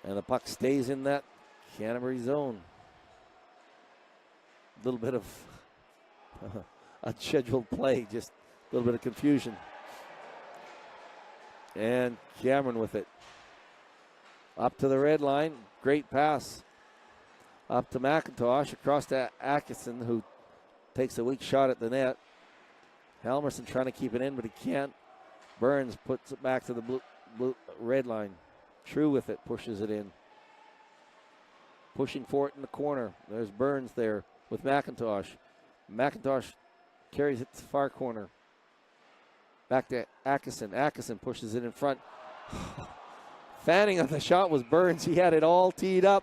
And the puck stays in that Canterbury zone. A little bit of unscheduled play, just a little bit of confusion. And Cameron with it. Up to the red line. Great pass. Up to McIntosh. Across to Atkinson, who takes a weak shot at the net. Helmerson trying to keep it in, but he can't. Burns puts it back to the blue red line. True with it, pushes it in. Pushing for it in the corner. There's Burns there with McIntosh. McIntosh carries it to the far corner. Back to Atkinson. Atkinson pushes it in front. Fanning on the shot was Burns. He had it all teed up.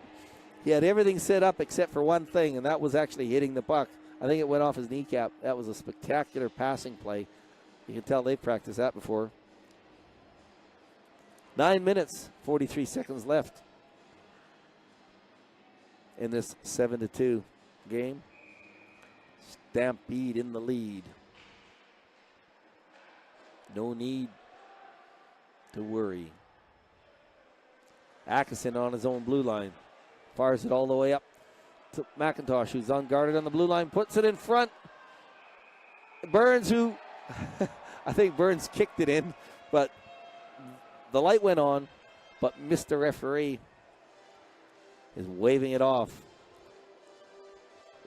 He had everything set up except for one thing, and that was actually hitting the puck. I think it went off his kneecap. That was a spectacular passing play. You can tell they've practiced that before. 9 minutes, 43 seconds left in this 7-2 game. Stampede in the lead. No need to worry. Atkinson on his own blue line. Fires it all the way up to McIntosh, who's unguarded on the blue line. Puts it in front. Burns, who I think Burns kicked it in, but the light went on, but Mr. Referee is waving it off.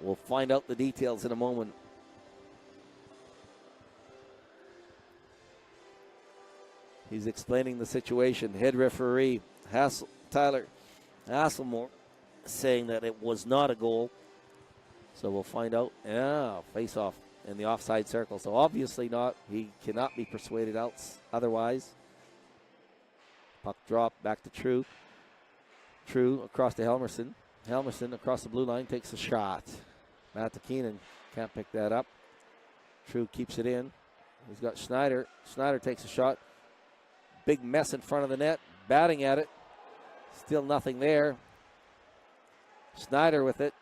We'll find out the details in a moment. He's explaining the situation. Head referee Tyler Hasselmore saying that it was not a goal. So we'll find out. Yeah, face off in the offside circle. So obviously not. He cannot be persuaded otherwise. Puck drop back to True. True across to Helmerson. Helmerson across the blue line takes a shot. Matt Keenan can't pick that up. True keeps it in. He's got Schneider. Schneider takes a shot. Big mess in front of the net. Batting at it. Still nothing there. Schneider with it.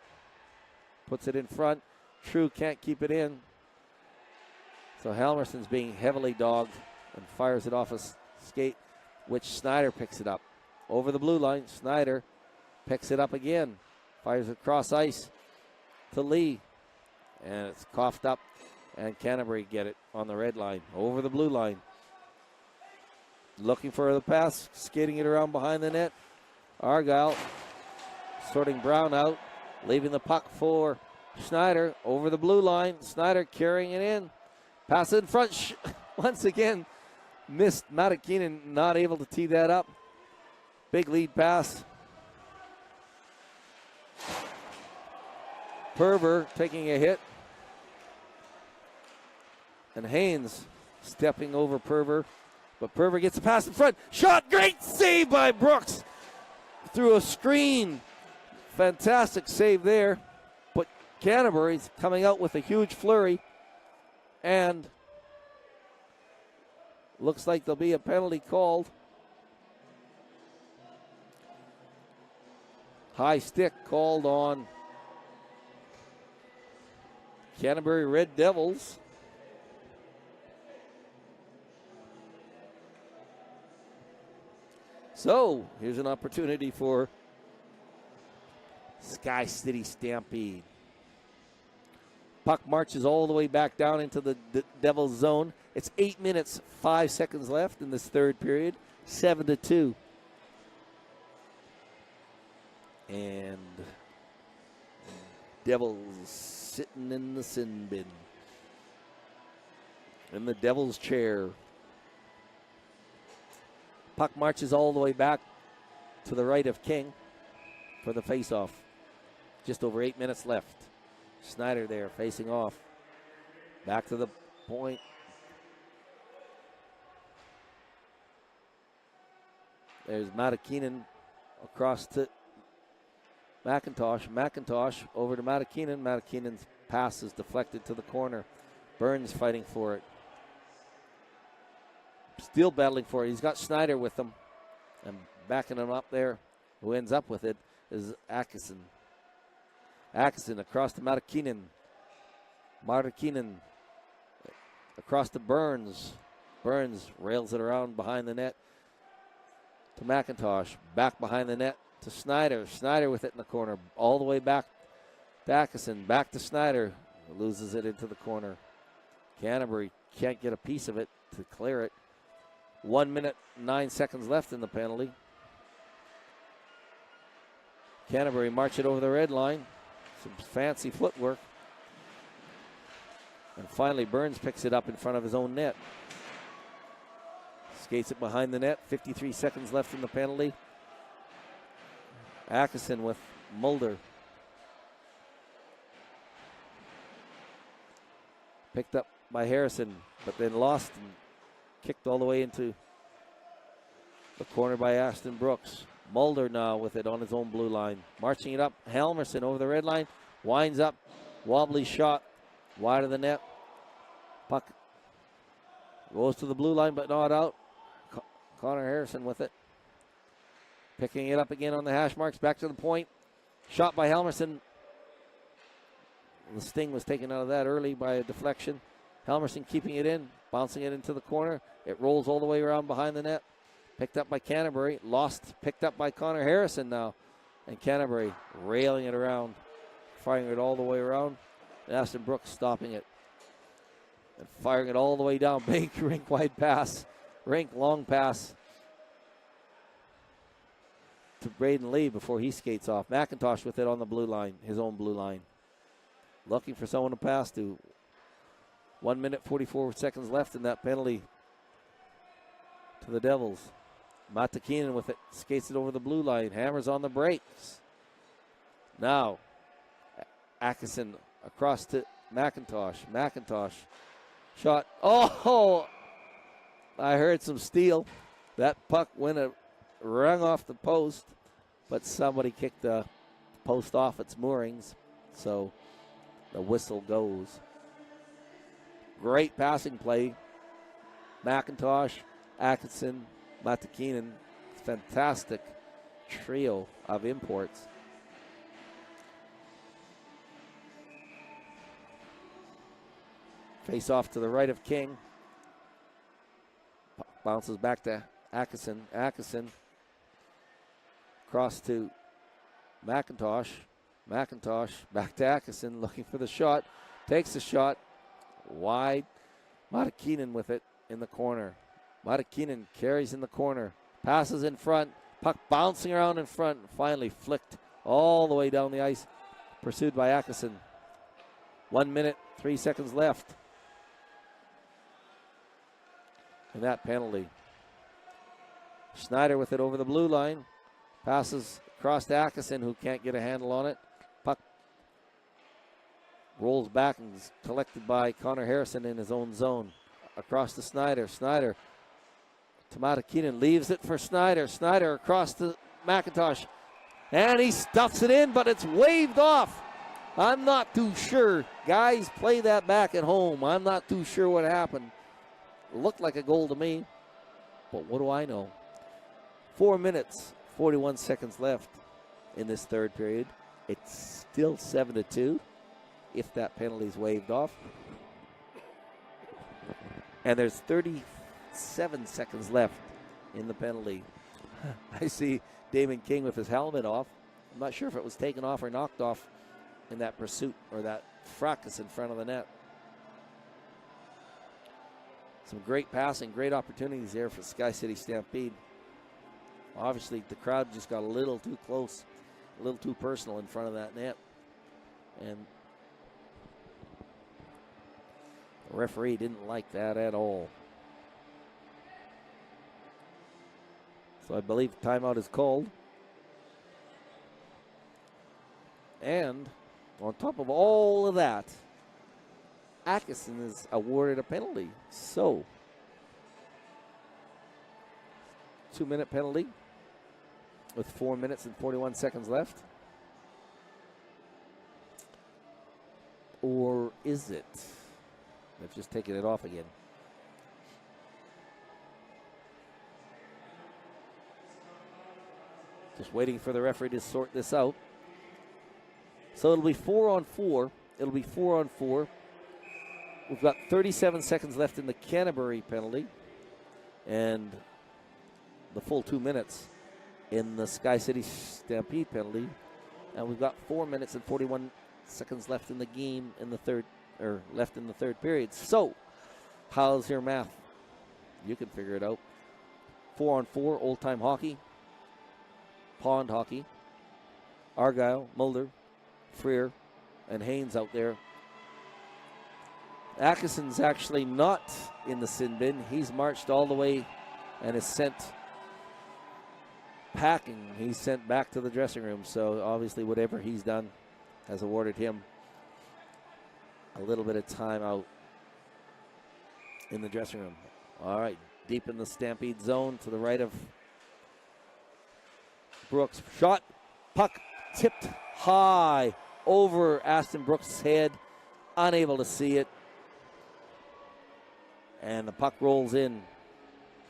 Puts it in front. True can't keep it in. So Helmerson's being heavily dogged and fires it off a skate, which Schneider picks it up. Over the blue line, Schneider picks it up again. Fires it across ice to Lee. And it's coughed up, and Canterbury get it on the red line. Over the blue line. Looking for the pass, skating it around behind the net. Argyle sorting Brown out, leaving the puck for Schneider. Over the blue line, Schneider carrying it in. Pass in front, once again, missed. Matakinen not able to tee that up. Big lead pass. Perver taking a hit. And Haynes stepping over Perver. But Perver gets a pass in front. Shot, great save by Brooks. Through a screen. Fantastic save there. But Canterbury's coming out with a huge flurry. And looks like there'll be a penalty called. High stick called on Canterbury Red Devils. So here's an opportunity for Sky City Stampede. Puck marches all the way back down into the Devils zone. It's 8 minutes, 5 seconds left in this third period. 7-2. And Devils sitting in the sin bin. In the Devils chair. Puck marches all the way back to the right of King for the faceoff. Just over 8 minutes left. Schneider there facing off. Back to the point. There's Matakinen across to McIntosh. McIntosh over to Matakinen. Matakinen's pass is deflected to the corner. Burns fighting for it. Still battling for it. He's got Schneider with him. And backing him up there. Who ends up with it is Atkinson. Atkinson across to Matakinen. Markinen across to Burns. Burns rails it around behind the net to McIntosh. Back behind the net to Snyder. Snyder with it in the corner. All the way back to Atkinson. Back to Snyder. Loses it into the corner. Canterbury can't get a piece of it to clear it. 1 minute, 9 seconds left in the penalty. Canterbury march it over the red line. Some fancy footwork. And finally, Burns picks it up in front of his own net. Skates it behind the net. 53 seconds left in the penalty. Atkinson with Mulder. Picked up by Harrison, but then lost and kicked all the way into the corner by Ashton Brooks. Mulder now with it on his own blue line. Marching it up, Helmerson over the red line. Winds up, wobbly shot, wide of the net. Puck goes to the blue line, but not out. Connor Harrison with it. Picking it up again on the hash marks, back to the point. Shot by Helmerson. The sting was taken out of that early by a deflection. Helmerson keeping it in, bouncing it into the corner. It rolls all the way around behind the net. Picked up by Canterbury. Lost, picked up by Connor Harrison now. And Canterbury railing it around, firing it all the way around. And Aston Brooks stopping it. And firing it all the way down. Big rink wide pass. Rink long pass to Braden Lee before he skates off. McIntosh with it on the blue line, his own blue line. Looking for someone to pass to. 1 minute, 44 seconds left in that penalty to the Devils. Matakinen with it, skates it over the blue line, hammers on the brakes. Now, Atkinson across to McIntosh. McIntosh shot. Oh, I heard some steel. That puck rung off the post, but somebody kicked the post off its moorings, so the whistle goes. Great passing play. McIntosh, Atkinson, Matakinen. Fantastic trio of imports. Face off to the right of King. Bounces back to Atkinson. Atkinson cross to McIntosh. McIntosh back to Atkinson looking for the shot. Takes the shot. Wide. Matakinen with it in the corner. Matakinen carries in the corner. Passes in front. Puck bouncing around in front. Finally flicked all the way down the ice. Pursued by Atkinson. 1 minute, 3 seconds left. And that penalty. Schneider with it over the blue line. Passes across to Atkinson, who can't get a handle on it. Puck rolls back and is collected by Connor Harrison in his own zone. Across to Snyder. Snyder to Matakinen. Leaves it for Snyder. Snyder across to McIntosh. And he stuffs it in, but it's waved off. I'm not too sure. Guys, play that back at home. I'm not too sure what happened. Looked like a goal to me, but what do I know? 4 minutes, 41 seconds left in this third period. It's still 7-2 if that penalty is waved off. And there's 37 seconds left in the penalty. I see Damon King with his helmet off. I'm not sure if it was taken off or knocked off in that pursuit or that fracas in front of the net. Some great passing, great opportunities there for Sky City Stampede. Obviously, the crowd just got a little too close, a little too personal in front of that net. And the referee didn't like that at all. So I believe timeout is called. And on top of all of that, Atkinson is awarded a penalty. So, 2-minute penalty with 4 minutes and 41 seconds left. Or is it? They've just taken it off again. Just waiting for the referee to sort this out. So it'll be 4-on-4. It'll be 4-on-4. we've got 37 seconds left in the Canterbury penalty and the full 2 minutes in the Sky City Stampede penalty. And we've got 4 minutes and 41 seconds left in the game in the third period. So, how's your math? You can figure it out. 4-on-4, old-time hockey, pond hockey. Argyle, Mulder, Freer, and Haynes out there. Atkinson's actually not in the sin bin. He's marched all the way and is sent packing. He's sent back to the dressing room. So obviously whatever he's done has awarded him a little bit of time out in the dressing room. All right, deep in the Stampede zone to the right of Brooks. Shot, puck tipped high over Aston Brooks' head. Unable to see it. And the puck rolls in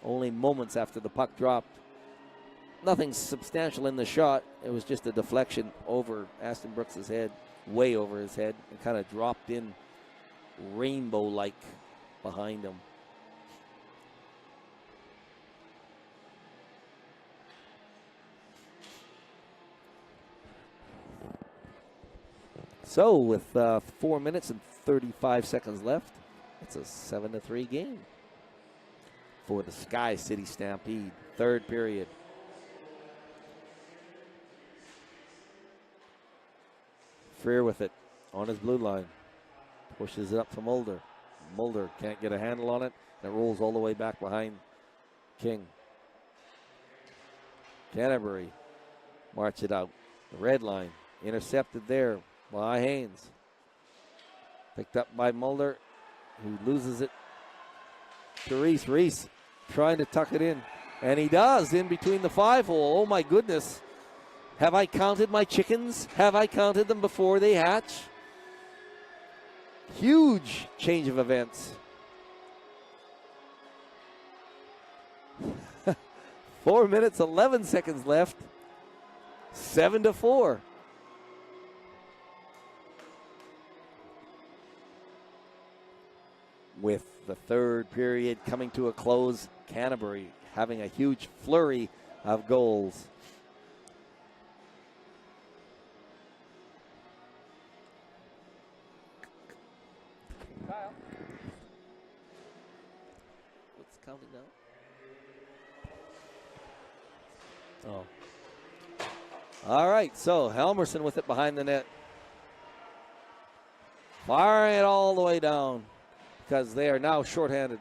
only moments after the puck dropped. Nothing substantial in the shot. It was just a deflection over Aston Brooks' head, way over his head, and kind of dropped in rainbow-like behind him. So with 4 minutes and 35 seconds left, it's a 7-3 game for the Sky City Stampede. Third period. Freer with it on his blue line. Pushes it up to Mulder. Mulder can't get a handle on it. And it rolls all the way back behind King. Canterbury march it out. The red line intercepted there by Haynes. Picked up by Mulder, who loses it to Reese. Reese trying to tuck it in. And he does, in between the 5-hole. Oh my goodness. Have I counted my chickens? Have I counted them before they hatch? Huge change of events. 4 minutes, 11 seconds left. 7-4. With the third period coming to a close, Canterbury having a huge flurry of goals. Kyle. What's counting now? Oh. All right, so Helmerson with it behind the net. Firing it all the way down because they are now shorthanded.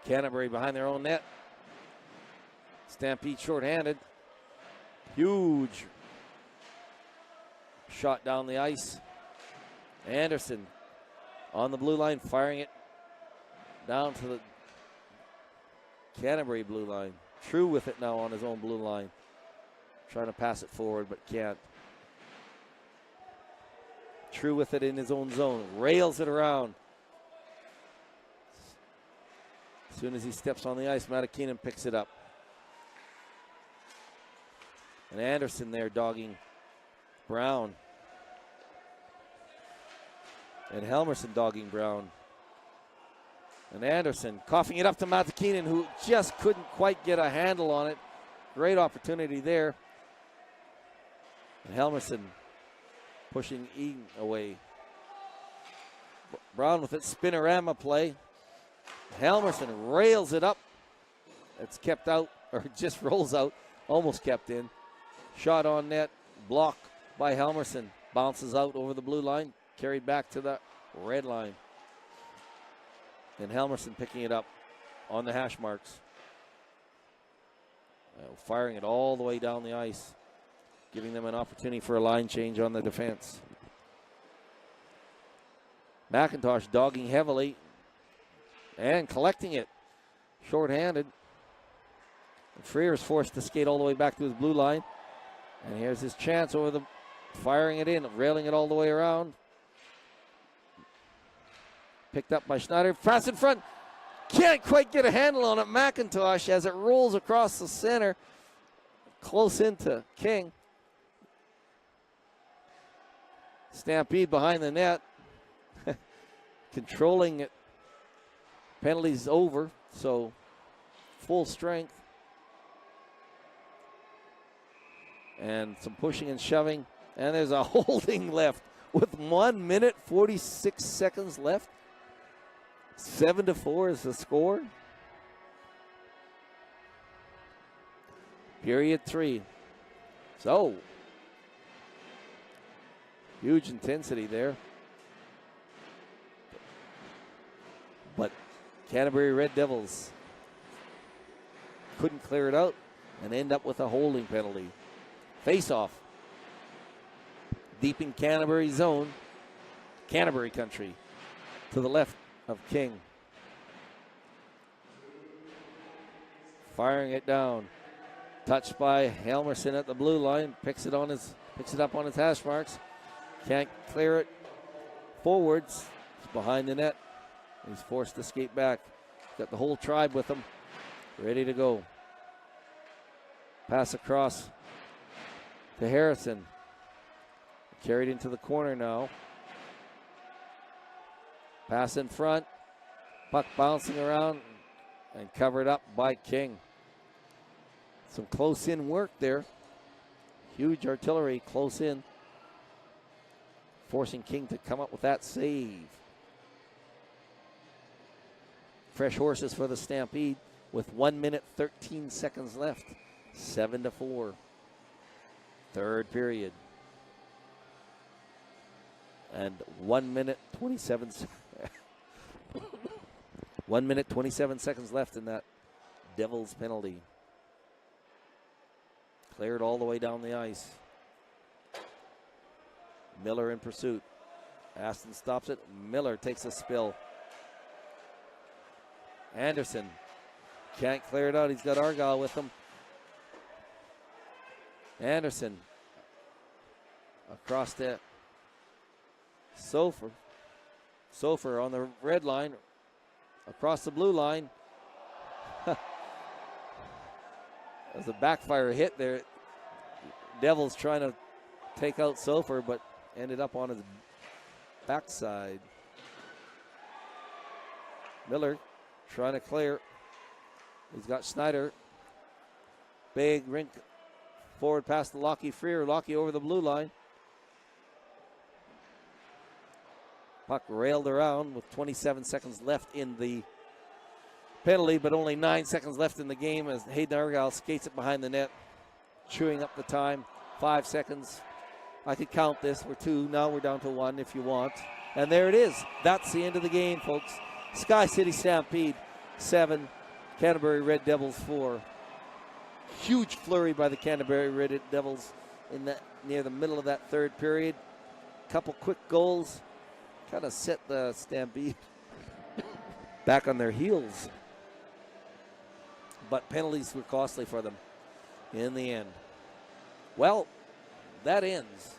Canterbury behind their own net. Stampede shorthanded. Huge shot down the ice. Anderson on the blue line, firing it down to the Canterbury blue line. True with it now on his own blue line. Trying to pass it forward, but can't. True with it in his own zone. Rails it around. As soon as he steps on the ice, Matakinen picks it up. And Anderson there dogging Brown. And Helmerson dogging Brown. And Anderson coughing it up to Matakinen, who just couldn't quite get a handle on it. Great opportunity there. And Helmerson pushing Eden away. Brown with its spinorama play. Helmerson rails it up. It's kept out, or just rolls out. Almost kept in. Shot on net. Blocked by Helmerson. Bounces out over the blue line. Carried back to the red line. And Helmerson picking it up on the hash marks. Firing it all the way down the ice. Giving them an opportunity for a line change on the defense. McIntosh dogging heavily and collecting it. Short-handed. Freer is forced to skate all the way back to his blue line. And here's his chance over the firing it in, railing it all the way around. Picked up by Schneider. Fast in front. Can't quite get a handle on it. McIntosh as it rolls across the center. Close into King. Stampede behind the net. Controlling it. Penalties over, so full strength. And some pushing and shoving. And there's a holding left with 1 minute, 46 seconds left. 7-4 is the score. Period 3. So, huge intensity there. But Canterbury Red Devils couldn't clear it out and end up with a holding penalty. Face-off. Deep in Canterbury zone. Canterbury country. To the left of King. Firing it down. Touched by Helmerson at the blue line. Picks it up on his hash marks. Can't clear it forwards. It's behind the net. He's forced to skate back. Got the whole tribe with him. Ready to go. Pass across to Harrison. Carried into the corner now. Pass in front. Puck bouncing around and covered up by King. Some close-in work there. Huge artillery close in. Forcing King to come up with that save. Fresh horses for the Stampede with 1 minute, 13 seconds left. 7-4. Third period. And 1 minute, 27 1 minute, 27 seconds left in that Devils penalty. Cleared all the way down the ice. Miller in pursuit. Aston stops it. Miller takes a spill. Anderson can't clear it out. He's got Argyle with him. Anderson across to Sofer. Sofer on the red line. Across the blue line. There's a backfire hit there. Devils trying to take out Sofer, but ended up on his backside. Miller trying to clear. He's got Schneider. Big rink forward past the Lockie Freer. Lockie over the blue line. Puck railed around with 27 seconds left in the penalty, but only 9 seconds left in the game as Hayden Argyle skates it behind the net, chewing up the time. 5 seconds. I could count this. We're 2. Now we're down to 1 if you want. And there it is. That's the end of the game, folks. Sky City Stampede 7, Canterbury Red Devils 4. Huge flurry by the Canterbury Red Devils in that near the middle of that third period. Couple quick goals. Kind of set the Stampede back on their heels. But penalties were costly for them in the end. Well, that ends